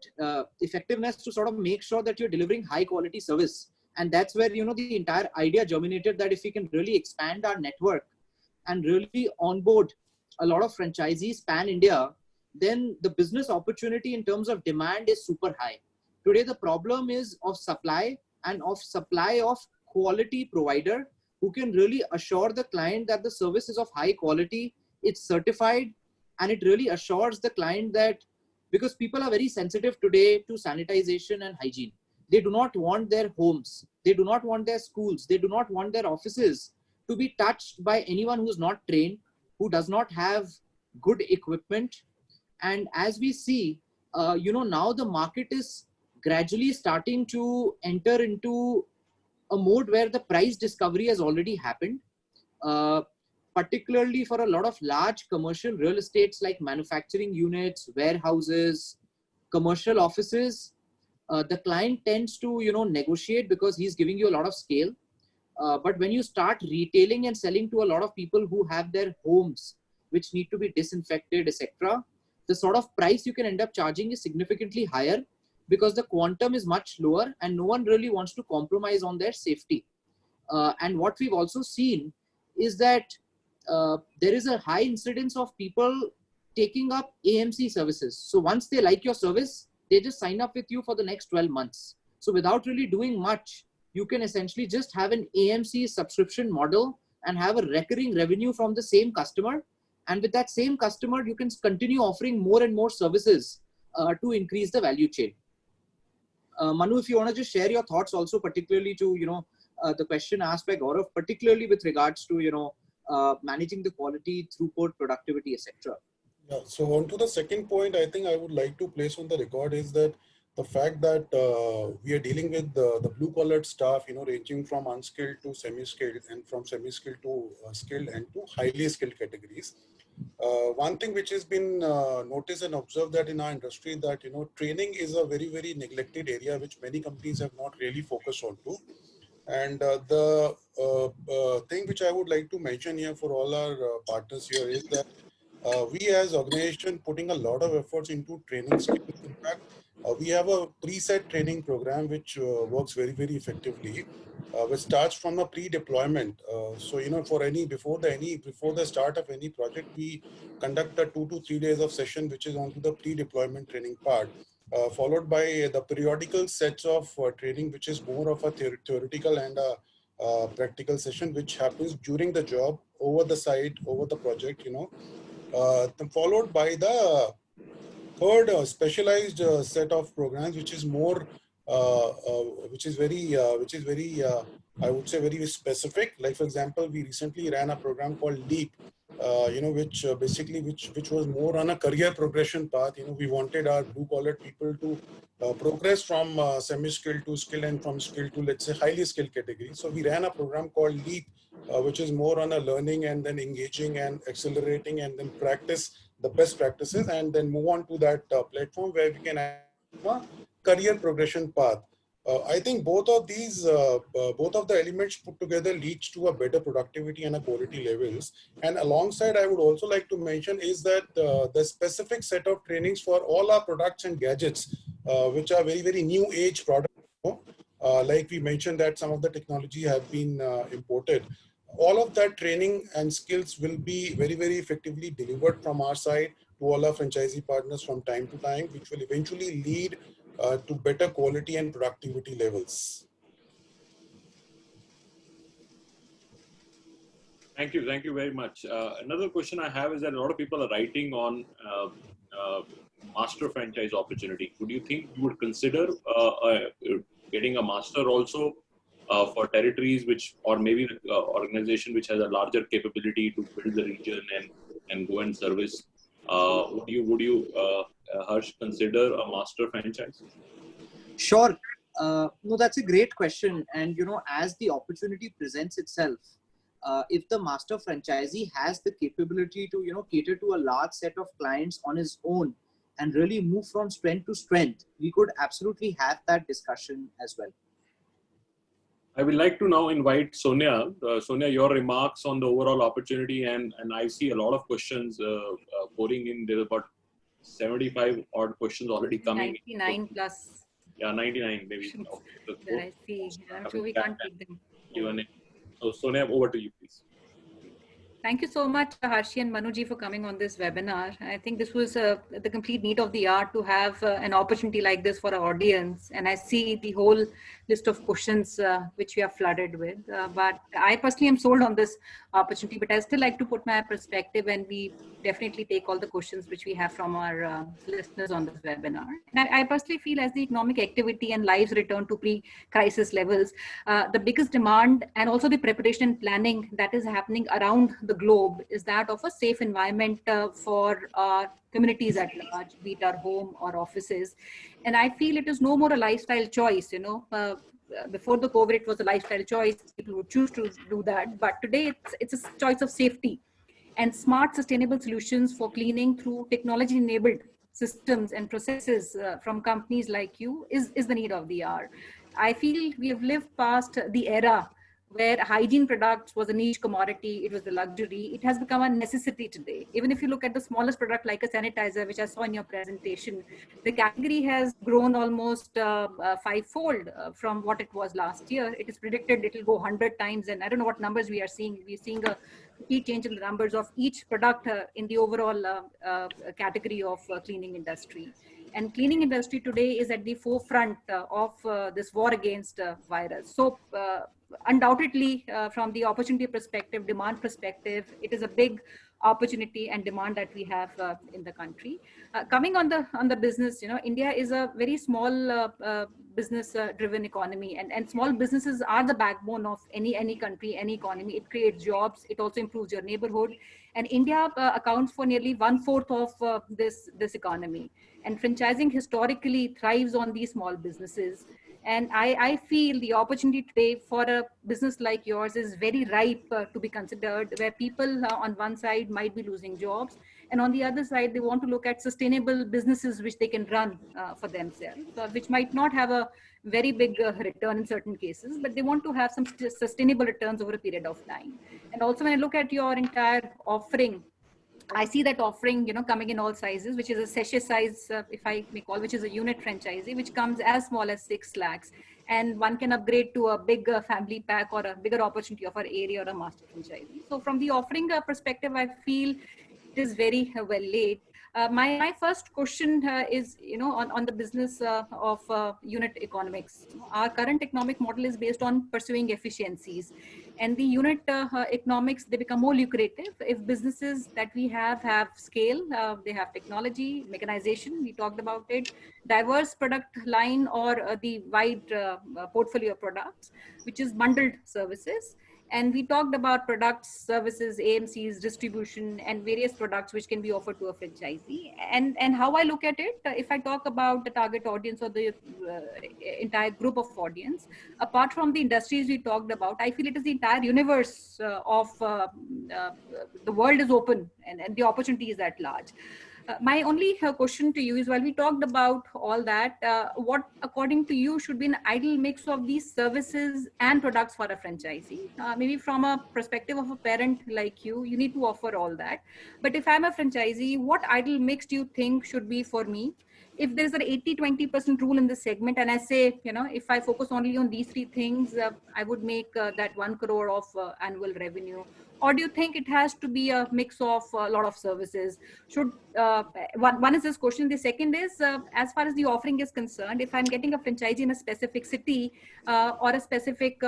effectiveness to sort of make sure that you're delivering high quality service. And that's where, the entire idea germinated, that if we can really expand our network and really onboard a lot of franchisees pan India, then the business opportunity in terms of demand is super high. Today, the problem is of supply, and of supply of quality provider who can really assure the client that the service is of high quality, it's certified, and it really assures the client that, because people are very sensitive today to sanitization and hygiene. They do not want their homes, they do not want their schools, they do not want their offices to be touched by anyone who's not trained, who does not have good equipment. And as we see, now the market is gradually starting to enter into a mode where the price discovery has already happened, particularly for a lot of large commercial real estates like manufacturing units, warehouses, commercial offices. The client tends to, negotiate because he's giving you a lot of scale. But when you start retailing and selling to a lot of people who have their homes, which need to be disinfected, etc., the sort of price you can end up charging is significantly higher because the quantum is much lower and no one really wants to compromise on their safety. And what we've also seen is that there is a high incidence of people taking up AMC services. So once they like your service, they just sign up with you for the next 12 months. So without really doing much, you can essentially just have an AMC subscription model and have a recurring revenue from the same customer. And with that same customer, you can continue offering more and more services to increase the value chain. Manu, if you want to just share your thoughts also, particularly to, the question asked by Gaurav, particularly with regards to, managing the quality, throughput, productivity, etc. Yeah, so on to the second point, I think I would like to place on the record is that the fact that we are dealing with the blue-collared staff, ranging from unskilled to semi-skilled, and from semi-skilled to skilled and to highly skilled categories. One thing which has been noticed and observed that in our industry that, training is a very, very neglected area which many companies have not really focused on to. And the thing which I would like to mention here for all our partners here is that we as organization putting a lot of efforts into training skills. In fact, we have a preset training program which works very, very effectively, which starts from a pre-deployment. So, before the start of any project, we conduct a 2 to 3 days of session, which is onto the pre-deployment training part, followed by the periodical sets of training, which is more of a theoretical and a practical session, which happens during the job, over the site, over the project, followed by the third specialized set of programs, which is more, which is very, I would say very specific. Like for example, we recently ran a program called LEAP, which was more on a career progression path. We wanted our blue collar people to progress from semi-skilled to skilled and from skilled to, let's say, highly skilled category. So we ran a program called LEAP, which is more on a learning and then engaging and accelerating and then practice the best practices and then move on to that platform where we can have a career progression path. I think both of the elements put together leads to a better productivity and a quality levels. And alongside, I would also like to mention is that the specific set of trainings for all our products and gadgets, which are very, very new age products, like we mentioned that some of the technology have been imported. All of that training and skills will be very, very effectively delivered from our side to all our franchisee partners from time to time, which will eventually lead to better quality and productivity levels. Thank you very much. Another question I have is that a lot of people are writing on master franchise opportunity. Would you think you would consider getting a master also for territories which, or maybe the organization which has a larger capability to build the region and go and service? Would you Harsh, consider a master franchise? Sure. No, that's a great question. And, as the opportunity presents itself, if the master franchisee has the capability to, cater to a large set of clients on his own and really move from strength to strength, we could absolutely have that discussion as well. I would like to now invite Sonia. Sonia, your remarks on the overall opportunity, and I see a lot of questions pouring in. There are about 75 odd questions already coming. 99 plus. Yeah, 99 maybe. Okay, that I see. I'm sure we can't take them. Q&A. So Sonia, over to you, please. Thank you so much, Harshi and Manuji, for coming on this webinar. I think this was the complete need of the hour to have an opportunity like this for our audience. And I see the whole list of questions which we are flooded with. But I personally am sold on this opportunity, but I still like to put my perspective, and we definitely take all the questions which we have from our listeners on this webinar. And I personally feel as the economic activity and lives return to pre-crisis levels, the biggest demand and also the preparation and planning that is happening around the globe is that of a safe environment for communities at large, be it our home or offices. And I feel it is no more a lifestyle choice, before the COVID, it was a lifestyle choice. People would choose to do that. But today it's a choice of safety and smart, sustainable solutions for cleaning through technology-enabled systems and processes from companies like you is the need of the hour. I feel we have lived past the era where hygiene products was a niche commodity, it was a luxury. It has become a necessity today. Even if you look at the smallest product like a sanitizer, which I saw in your presentation, the category has grown almost fivefold from what it was last year. It is predicted it will go 100 times, and I don't know what numbers we are seeing. We're seeing a key change in the numbers of each product in the overall category of cleaning industry. And cleaning industry today is at the forefront of this war against virus. So undoubtedly, from the opportunity perspective, demand perspective, it is a big opportunity and demand that we have in the country. Coming on the business, India is a very small business driven economy, and small businesses are the backbone of any country, any economy. It creates jobs, it also improves your neighborhood, and India accounts for nearly 1/4 of this economy. And franchising historically thrives on these small businesses. And I feel the opportunity today for a business like yours is very ripe to be considered, where people on one side might be losing jobs, and on the other side, they want to look at sustainable businesses which they can run for themselves, which might not have a very big return in certain cases, but they want to have some sustainable returns over a period of time. And also when I look at your entire offering, I see that offering, coming in all sizes, which is a sachet size, if I may call, which is a unit franchisee, which comes as small as 6 lakhs. And one can upgrade to a big family pack or a bigger opportunity of our area or a master franchisee. So from the offering perspective, I feel it is very well laid. My first question is, on the business of unit economics. Our current economic model is based on pursuing efficiencies, and the unit economics, they become more lucrative if businesses that we have scale, they have technology, mechanization, we talked about it, diverse product line, or the wide portfolio of products, which is bundled services. And we talked about products, services, AMCs, distribution, and various products which can be offered to a franchisee. And how I look at it, if I talk about the target audience or the entire group of audience, apart from the industries we talked about, I feel it is the entire universe of the world is open, and the opportunity is at large. My only question to you is, while we talked about all that, what according to you should be an ideal mix of these services and products for a franchisee? Maybe from a perspective of a parent like you need to offer all that. But if I'm a franchisee, what ideal mix do you think should be for me? If there's an 80-20% rule in this segment, and I say, if I focus only on these three things, I would make that 1 crore of annual revenue. Or do you think it has to be a mix of a lot of services? Should one is this question. The second is, as far as the offering is concerned, if I'm getting a franchisee in a specific city or a specific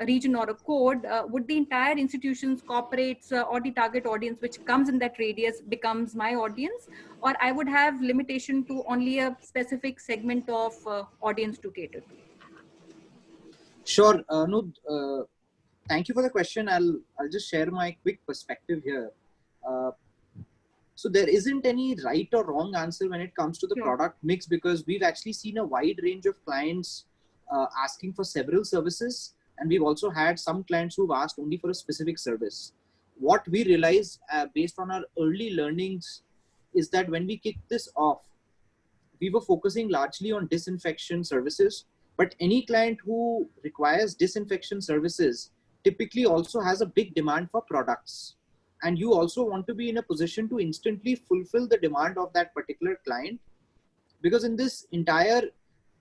region or a code, would the entire institutions, corporates, or the target audience which comes in that radius becomes my audience? Or I would have limitation to only a specific segment of audience to cater to? Sure. Thank you for the question. I'll just share my quick perspective here. So there isn't any right or wrong answer when it comes to the product mix, because we've actually seen a wide range of clients asking for several services. And we've also had some clients who've asked only for a specific service. What we realized based on our early learnings is that when we kicked this off, we were focusing largely on disinfection services, but any client who requires disinfection services typically also has a big demand for products. And you also want to be in a position to instantly fulfill the demand of that particular client. Because in this entire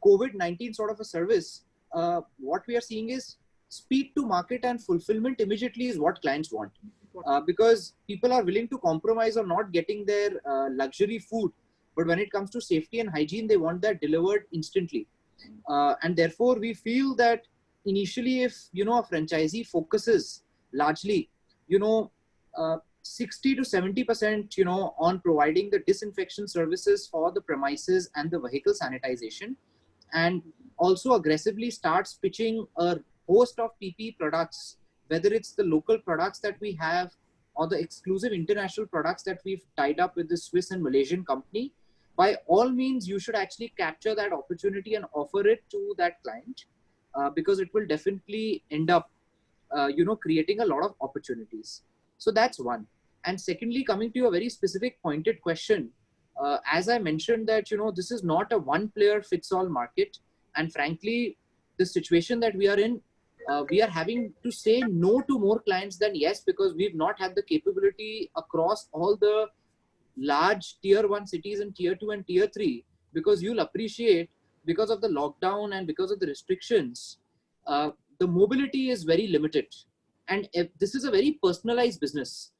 COVID-19 sort of a service, what we are seeing is speed to market and fulfillment immediately is what clients want. Because people are willing to compromise on not getting their luxury food. But when it comes to safety and hygiene, they want that delivered instantly. And therefore, we feel that initially, if a franchisee focuses largely 60 to 70% on providing the disinfection services for the premises and the vehicle sanitization, and also aggressively starts pitching a host of PP products, whether it's the local products that we have or the exclusive international products that we've tied up with the Swiss and Malaysian company, by all means you should actually capture that opportunity and offer it to that client. Because it will definitely end up, creating a lot of opportunities. So that's one. And secondly, coming to your very specific pointed question, as I mentioned that, this is not a one player fits all market. And frankly, the situation that we are in, we are having to say no to more clients than yes, because we've not had the capability across all the large tier 1 cities and tier 2 and tier 3, because you'll appreciate, because of the lockdown and because of the restrictions, the mobility is very limited. And if this is a very personalized business.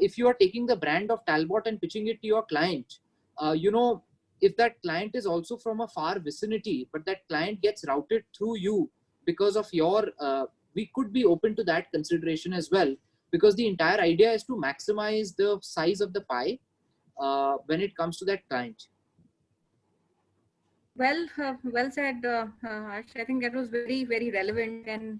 If you are taking the brand of Talbot and pitching it to your client, if that client is also from a far vicinity, but that client gets routed through you because of your, we could be open to that consideration as well, because the entire idea is to maximize the size of the pie when it comes to that client. Well said, Harsh. I think that was very, very relevant and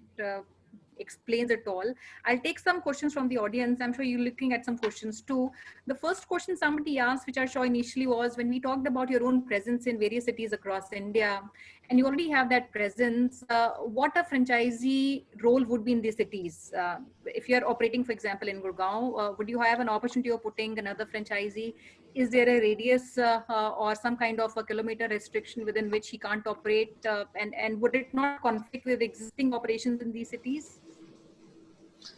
explains it all. I'll take some questions from the audience. I'm sure you're looking at some questions too. The first question somebody asked, which I saw initially, was when we talked about your own presence in various cities across India, and you already have that presence, what a franchisee role would be in these cities? If you're operating, for example, in Gurgaon, would you have an opportunity of putting another franchisee? Is there a radius or some kind of a kilometer restriction within which he can't operate? And would it not conflict with existing operations in these cities?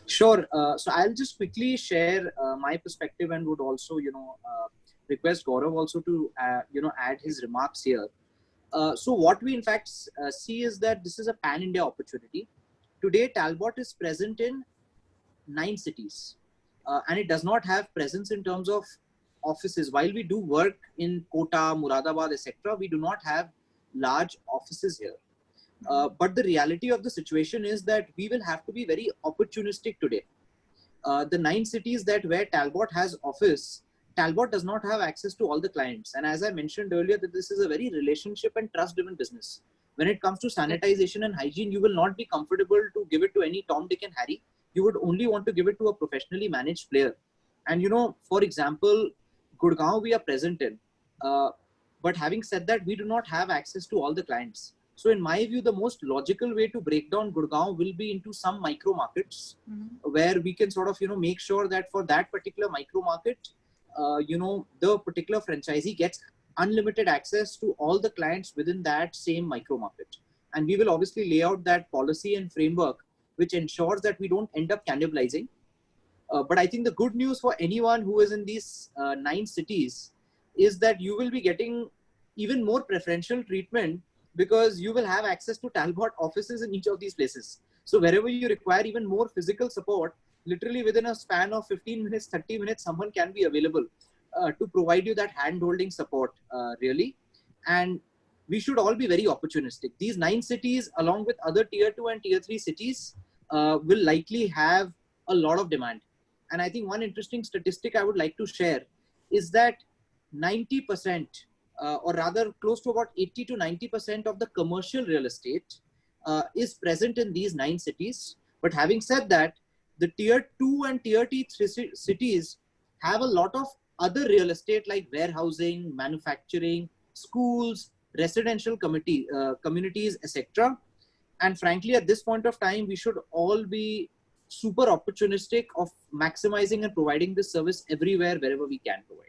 Sure. So I'll just quickly share my perspective, and would also, request Gaurav also to, add his remarks here. So what we in fact see is that this is a pan-India opportunity. Today, Talbot is present in 9 cities, and it does not have presence in terms of offices. While we do work in Kota, Muradabad, etc., we do not have large offices here. But the reality of the situation is that we will have to be very opportunistic today. The 9 cities where Talbot has office, Talbot does not have access to all the clients. And as I mentioned earlier, that this is a very relationship and trust-driven business. When it comes to sanitization and hygiene, you will not be comfortable to give it to any Tom, Dick and Harry. you would only want to give it to a professionally managed player. And, you know, for example, Gurgaon we are present in. But having said that, we do not have access to all the clients. So in my view, the most logical way to break down Gurgaon will be into some micro markets where we can sort of, you know, make sure that for that particular micro market, you know, the particular franchisee gets unlimited access to all the clients within that same micro market. And we will obviously lay out that policy and framework, which ensures that we don't end up cannibalizing. But I think the good news for anyone who is in these 9 cities is that you will be getting even more preferential treatment because you will have access to Talbot offices in each of these places. So wherever you require even more physical support, literally within a span of 15 minutes, 30 minutes, someone can be available to provide you that hand-holding support, really. And we should all be very opportunistic. These 9 cities, along with other tier 2 and tier 3 cities, will likely have a lot of demand. And I think one interesting statistic I would like to share is that 90%, or rather close to about 80 to 90% of the commercial real estate is present in these 9 cities. But having said that, the tier 2 and tier 3 cities have a lot of other real estate like warehousing, manufacturing, schools, residential communities, etc. And frankly, at this point of time, we should all be super opportunistic of maximizing and providing this service everywhere, wherever we can provide.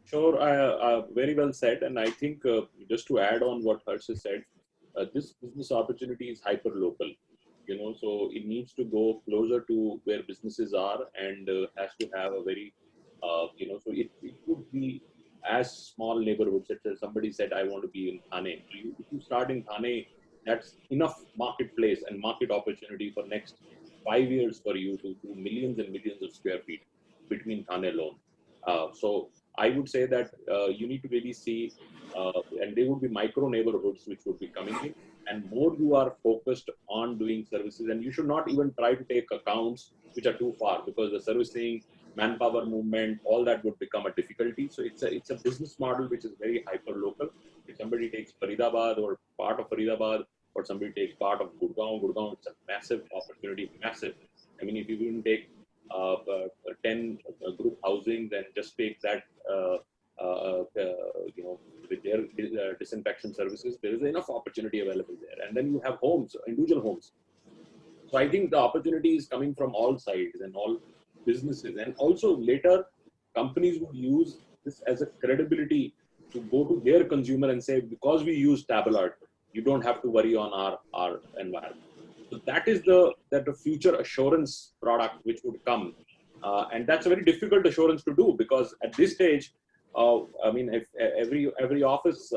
Sure, very well said. And I think just to add on what Harsh has said, this business opportunity is hyper local, you know, so it needs to go closer to where businesses are and has to have a very, you know, so it could be as small neighborhoods, such as somebody said, I want to be in Thane. If you start in Thane, that's enough marketplace and market opportunity for next 5 years for you to do millions and millions of square feet between Thane alone. So I would say that you need to really see, and there would be micro neighborhoods which would be coming in, and more you are focused on doing services, and you should not even try to take accounts which are too far, because the servicing, manpower movement, all that would become a difficulty. So it's a business model which is very hyper local. If somebody takes Faridabad or part of Faridabad, or somebody takes part of Gurgaon, it's a massive opportunity, massive. I mean, if you even take 10 group housings and just take that, you know, with their disinfection services, there is enough opportunity available there. And then you have homes, individual homes. So I think the opportunity is coming from all sides and all businesses. And also later, companies would use this as a credibility to go to their consumer and say, because we use Tableart, you don't have to worry on our environment. So that is the future assurance product which would come. And that's a very difficult assurance to do, because at this stage, I mean, if every office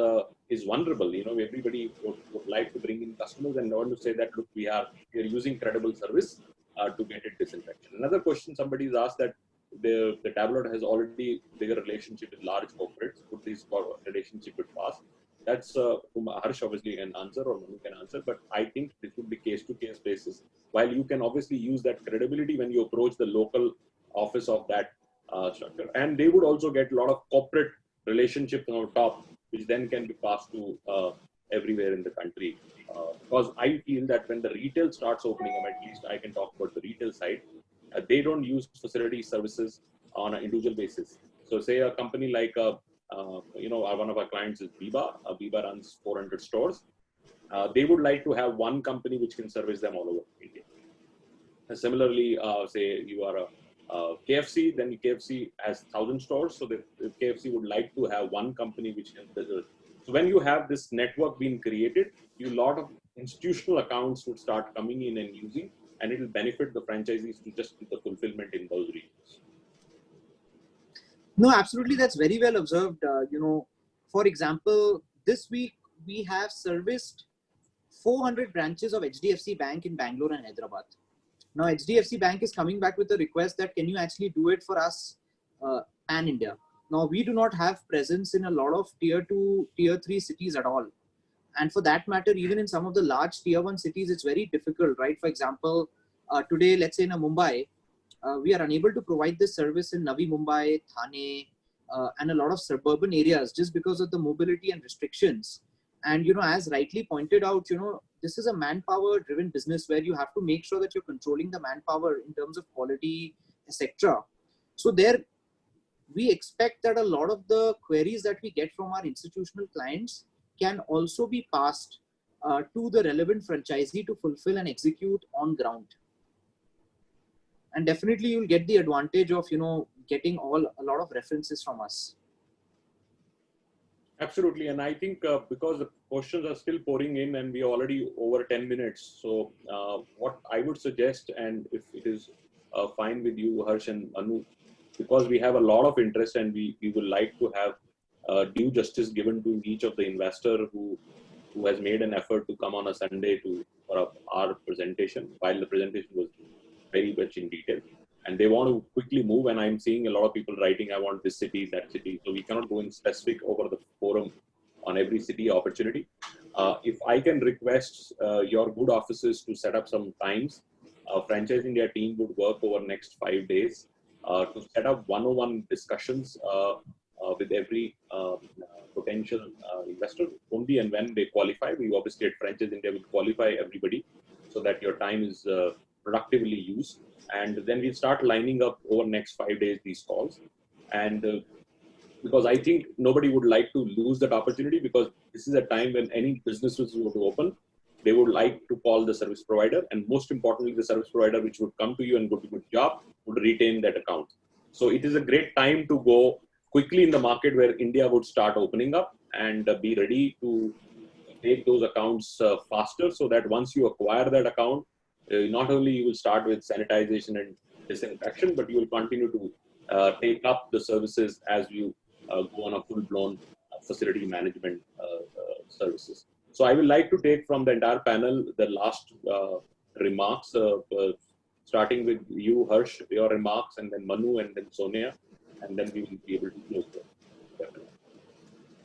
is vulnerable, you know, everybody would like to bring in customers and want to say that, look, we are using credible service to get it disinfection. Another question somebody has asked, that the Tableart has already bigger relationship with large corporates. Could this relationship would pass? That's Harsh obviously can answer, or Manu can answer, but I think this would be case-to-case basis. While you can obviously use that credibility when you approach the local office of that structure, and they would also get a lot of corporate relationships on top, which then can be passed to everywhere in the country. Because I feel that when the retail starts opening up, at least I can talk about the retail side, they don't use facility services on an individual basis. So say a company like you know, one of our clients is Biba. Biba runs 400 stores. They would like to have one company which can service them all over India. And similarly, say you are a KFC, then KFC has 1,000 stores. So the KFC would like to have one company which can service. So when you have this network being created, a lot of institutional accounts would start coming in and using, and it will benefit the franchisees to just do the fulfillment in those regions. No, absolutely. That's very well observed. You know, for example, this week we have serviced 400 branches of HDFC Bank in Bangalore and Hyderabad. Now, HDFC Bank is coming back with a request that can you actually do it for us pan India. Now, we do not have presence in a lot of tier 2, tier 3 cities at all. And for that matter, even in some of the large tier 1 cities, it's very difficult, right? For example, today, let's say in a Mumbai, we are unable to provide this service in Navi Mumbai, Thane, and a lot of suburban areas just because of the mobility and restrictions. And, you know, as rightly pointed out, you know, this is a manpower driven business where you have to make sure that you're controlling the manpower in terms of quality, etc. So there, we expect that a lot of the queries that we get from our institutional clients can also be passed to the relevant franchisee to fulfill and execute on ground. And definitely you'll get the advantage of, getting a lot of references from us. Absolutely. And I think because the questions are still pouring in and we are already over 10 minutes. So what I would suggest, and if it is fine with you, Harsh and Anu, because we have a lot of interest and we would like to have due justice given to each of the investor who has made an effort to come on a Sunday for our presentation, while the presentation was very much in detail. And they want to quickly move, and I'm seeing a lot of people writing, I want this city, that city. So we cannot go in specific over the forum on every city opportunity. If I can request your good offices to set up some times, Franchise India team would work over next 5 days to set up one-on-one discussions with every potential investor, only and when they qualify. We obviously at Franchise India will qualify everybody so that your time is productively used. And then we start lining up over next 5 days these calls. And because I think nobody would like to lose that opportunity, because this is a time when any businesses would open, they would like to call the service provider, and most importantly, the service provider which would come to you and do a good job would retain that account. So it is a great time to go quickly in the market where India would start opening up, and be ready to take those accounts faster, so that once you acquire that account, not only you will start with sanitization and disinfection, but you will continue to take up the services as you go on a full-blown facility management services. So I would like to take from the entire panel the last remarks, starting with you, Harsh, your remarks, and then Manu, and then Sonia, and then we will be able to close the webinar.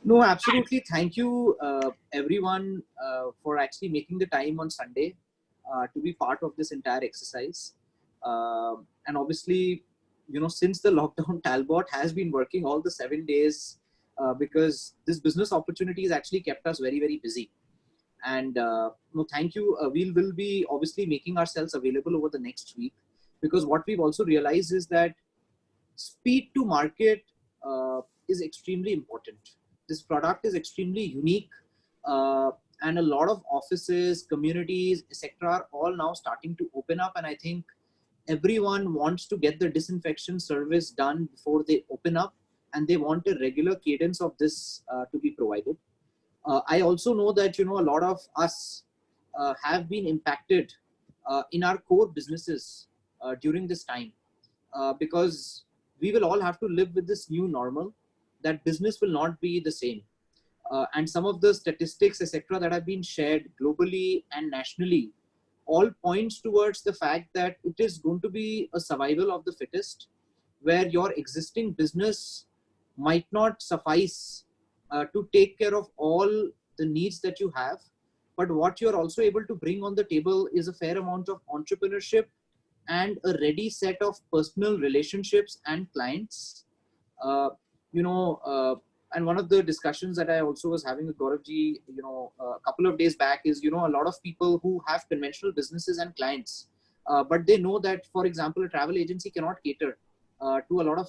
No, absolutely. Thank you, everyone, for actually making the time on Sunday to be part of this entire exercise. And obviously, since the lockdown, Talbot has been working all the 7 days because this business opportunity has actually kept us very, very busy. And no, thank you. We will be obviously making ourselves available over the next week, because what we've also realized is that speed to market is extremely important. This product is extremely unique, and a lot of offices, communities, etc. are all now starting to open up. And I think everyone wants to get the disinfection service done before they open up, and they want a regular cadence of this to be provided. I also know that, a lot of us have been impacted in our core businesses during this time, because we will all have to live with this new normal, that business will not be the same. And some of the statistics, etc., that have been shared globally and nationally all points towards the fact that it is going to be a survival of the fittest, where your existing business might not suffice to take care of all the needs that you have. But what you're also able to bring on the table is a fair amount of entrepreneurship and a ready set of personal relationships and clients. And one of the discussions that I also was having with Gauravji, a couple of days back is, a lot of people who have conventional businesses and clients, but they know that, for example, a travel agency cannot cater to a lot of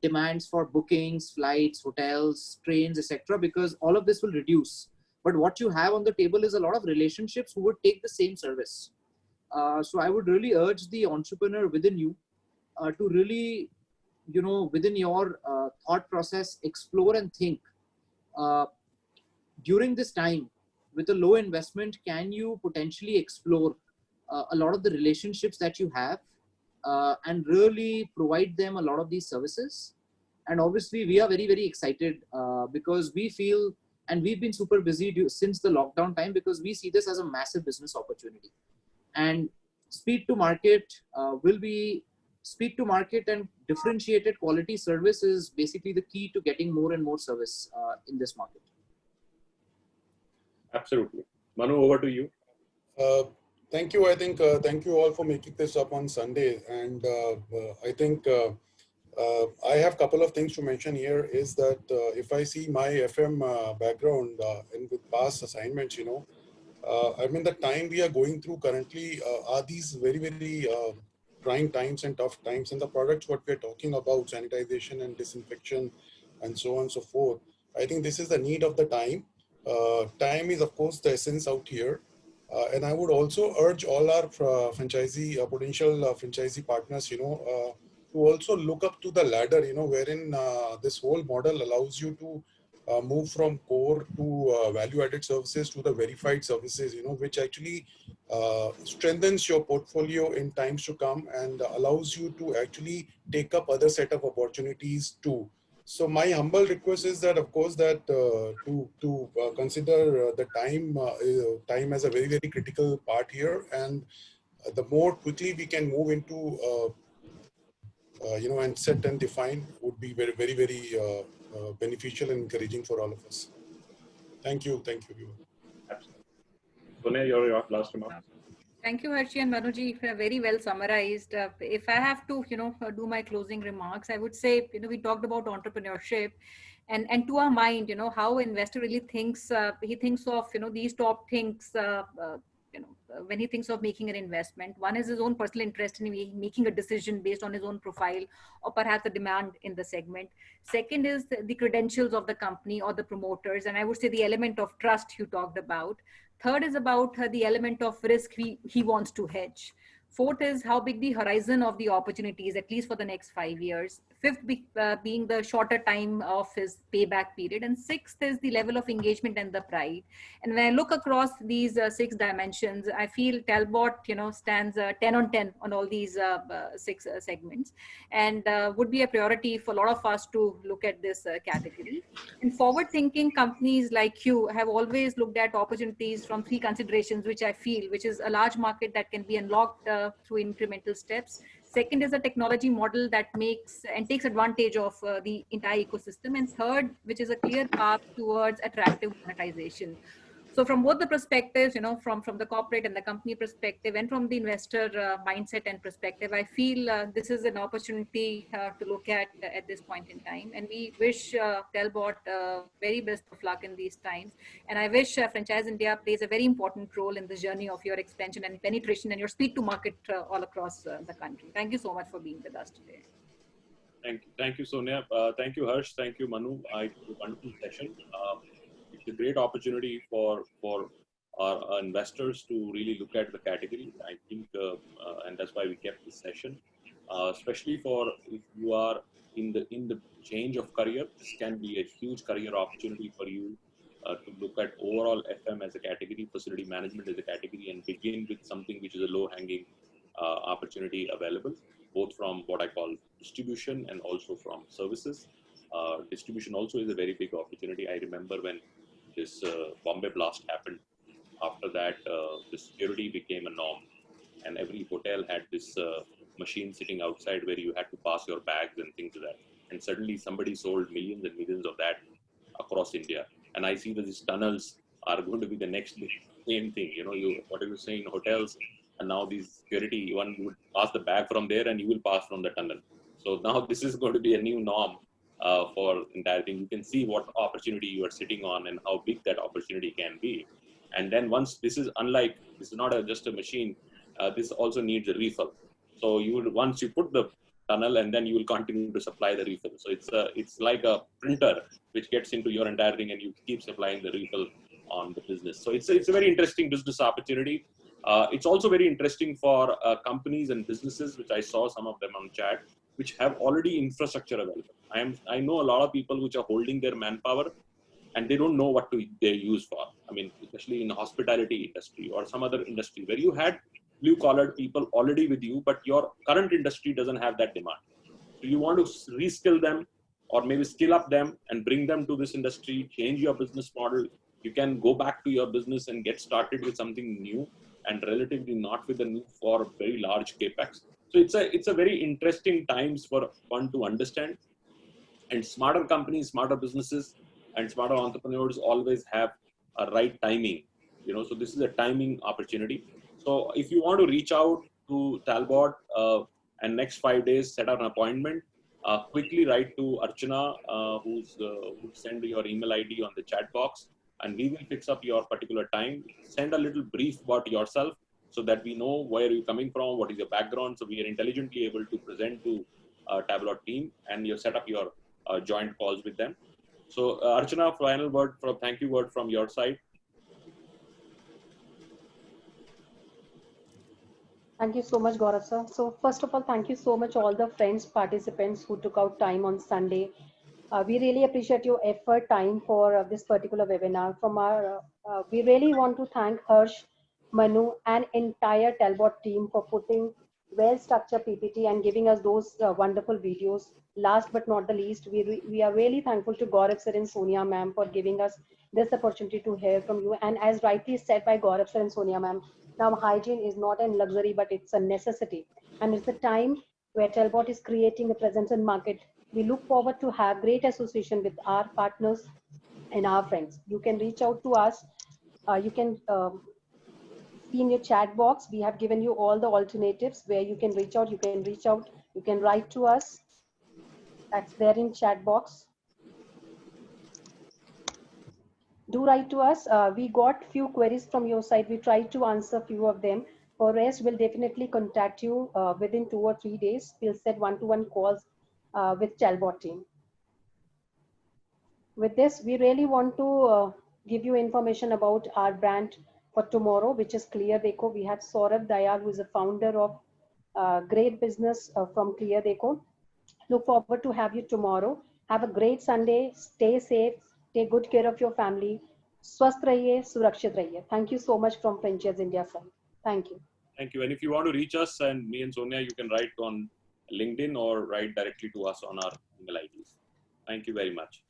demands for bookings, flights, hotels, trains, etc., because all of this will reduce. But what you have on the table is a lot of relationships who would take the same service. So I would really urge the entrepreneur within you to really, within your thought process, explore and think during this time with a low investment, can you potentially explore a lot of the relationships that you have and really provide them a lot of these services. And obviously we are very, very excited because we feel, and we've been super busy since the lockdown time, because we see this as a massive business opportunity. And speed to market speed to market and differentiated quality service is basically the key to getting more and more service in this market. Absolutely. Manu, over to you. Thank you. I think thank you all for making this up on Sunday. And I think I have a couple of things to mention here is that if I see my FM background and with past assignments, I mean, the time we are going through currently are these very, very trying times and tough times. And the products what we're talking about, sanitization and disinfection and so on and so forth, I think this is the need of the time. Time is, of course, the essence out here. And I would also urge all our franchisee, potential franchisee partners, to also look up to the ladder, wherein this whole model allows you to move from core to value-added services to the verified services, which actually strengthens your portfolio in times to come and allows you to actually take up other set of opportunities too. So my humble request is that, of course, that to consider the time as a very, very critical part here, and the more quickly we can move into and set and define would be very, very, very beneficial and encouraging for all of us. Thank you. Thank you. Absolutely. Sonia, your last remark. Thank you, Harshi and Manuji, very well summarized. If I have to, do my closing remarks, I would say, we talked about entrepreneurship, and to our mind, how investor really thinks. He thinks of, these top things. When he thinks of making an investment, one is his own personal interest in making a decision based on his own profile or perhaps the demand in the segment. Second is the credentials of the company or the promoters, and I would say the element of trust you talked about. Third is about the element of risk he wants to hedge. Fourth is how big the horizon of the opportunities, at least for the next 5 years. Fifth being the shorter time of his payback period. And sixth is the level of engagement and the pride. And when I look across these 6 dimensions, I feel Talbot, stands 10 on 10 on all these 6 segments, and would be a priority for a lot of us to look at this category. And forward-thinking companies like you have always looked at opportunities from 3 considerations, which I feel, which is a large market that can be unlocked through incremental steps. Second is a technology model that makes and takes advantage of the entire ecosystem. And third, which is a clear path towards attractive monetization. So from both the perspectives, from the corporate and the company perspective, and from the investor mindset and perspective, I feel this is an opportunity to look at this point in time. And we wish Talbot very best of luck in these times. And I wish Franchise India plays a very important role in the journey of your expansion and penetration and your speed to market all across the country. Thank you so much for being with us today. Thank you, Sonia. Thank you, Harsh. Thank you, Manu. I had a wonderful session. It's a great opportunity for our investors to really look at the category. I think, and that's why we kept this session, especially for if you are in the change of career. This can be a huge career opportunity for you to look at overall FM as a category, facility management as a category, and begin with something which is a low-hanging opportunity available, both from what I call distribution and also from services. Distribution also is a very big opportunity. I remember when this Bombay blast happened. After that, the security became a norm, and every hotel had this machine sitting outside where you had to pass your bags and things like that. And suddenly somebody sold millions and millions of that across India. And I see that these tunnels are going to be the next same thing. What are you saying, hotels, and now these security, one would pass the bag from there and you will pass from the tunnel. So now this is going to be a new norm for entire thing. You can see what opportunity you are sitting on and how big that opportunity can be. And then once this is not just a machine, this also needs a refill. So once you put the tunnel, and then you will continue to supply the refill. So it's like a printer which gets into your entire thing, and you keep supplying the refill on the business. So it's a very interesting business opportunity. It's also very interesting for companies and businesses, which I saw some of them on chat, which have already infrastructure available. I know a lot of people which are holding their manpower and they don't know what they use for. I mean, especially in the hospitality industry or some other industry where you had blue collared people already with you, but your current industry doesn't have that demand. So you want to reskill them or maybe skill up them and bring them to this industry, change your business model. You can go back to your business and get started with something new and relatively not with a need for very large capex. So it's a very interesting times for one to understand, and smarter companies, smarter businesses, and smarter entrepreneurs always have a right timing. So this is a timing opportunity. So if you want to reach out to Talbot and next 5 days set up an appointment, quickly write to Archana, who send your email ID on the chat box. and we will fix up your particular time. Send a little brief about yourself so that we know where you're coming from, what is your background, so we are intelligently able to present to Tableau team, and you set up your joint calls with them. So Archana, final word from thank you word from your side. Thank you so much, Gaurav sir. So first of all, thank you so much all the friends, participants who took out time on Sunday. We really appreciate your effort, time for this particular webinar. We really want to thank Harsh, Manu, and entire Talbot team for putting well-structured PPT and giving us those wonderful videos. Last but not the least, we are really thankful to Gaurav sir and Sonia ma'am for giving us this opportunity to hear from you. And as rightly said by Gaurav sir and Sonia ma'am, now hygiene is not a luxury, but it's a necessity. And it's the time where Talbot is creating a presence in market. We look forward to have great association with our partners and our friends. You can reach out to us. You can see in your chat box, we have given you all the alternatives where you can reach out. You can reach out. You can write to us. That's there in chat box. Do write to us. We got few queries from your side. We tried to answer few of them. For rest, we'll definitely contact you within 2 or 3 days. We'll set one-to-one calls with Talbot team. With this, we really want to give you information about our brand for tomorrow, which is Clear Deco. We have Saurabh Dayal, who is a founder of great business from Clear Deco. Look forward to have you tomorrow. Have a great Sunday. Stay safe. Take good care of your family. Swasth rahiye, surakshit rahiye. Thank you so much from Franchise India side. Thank you. Thank you. And if you want to reach us and me and Sonia, you can write on LinkedIn or write directly to us on our email IDs. Thank you very much.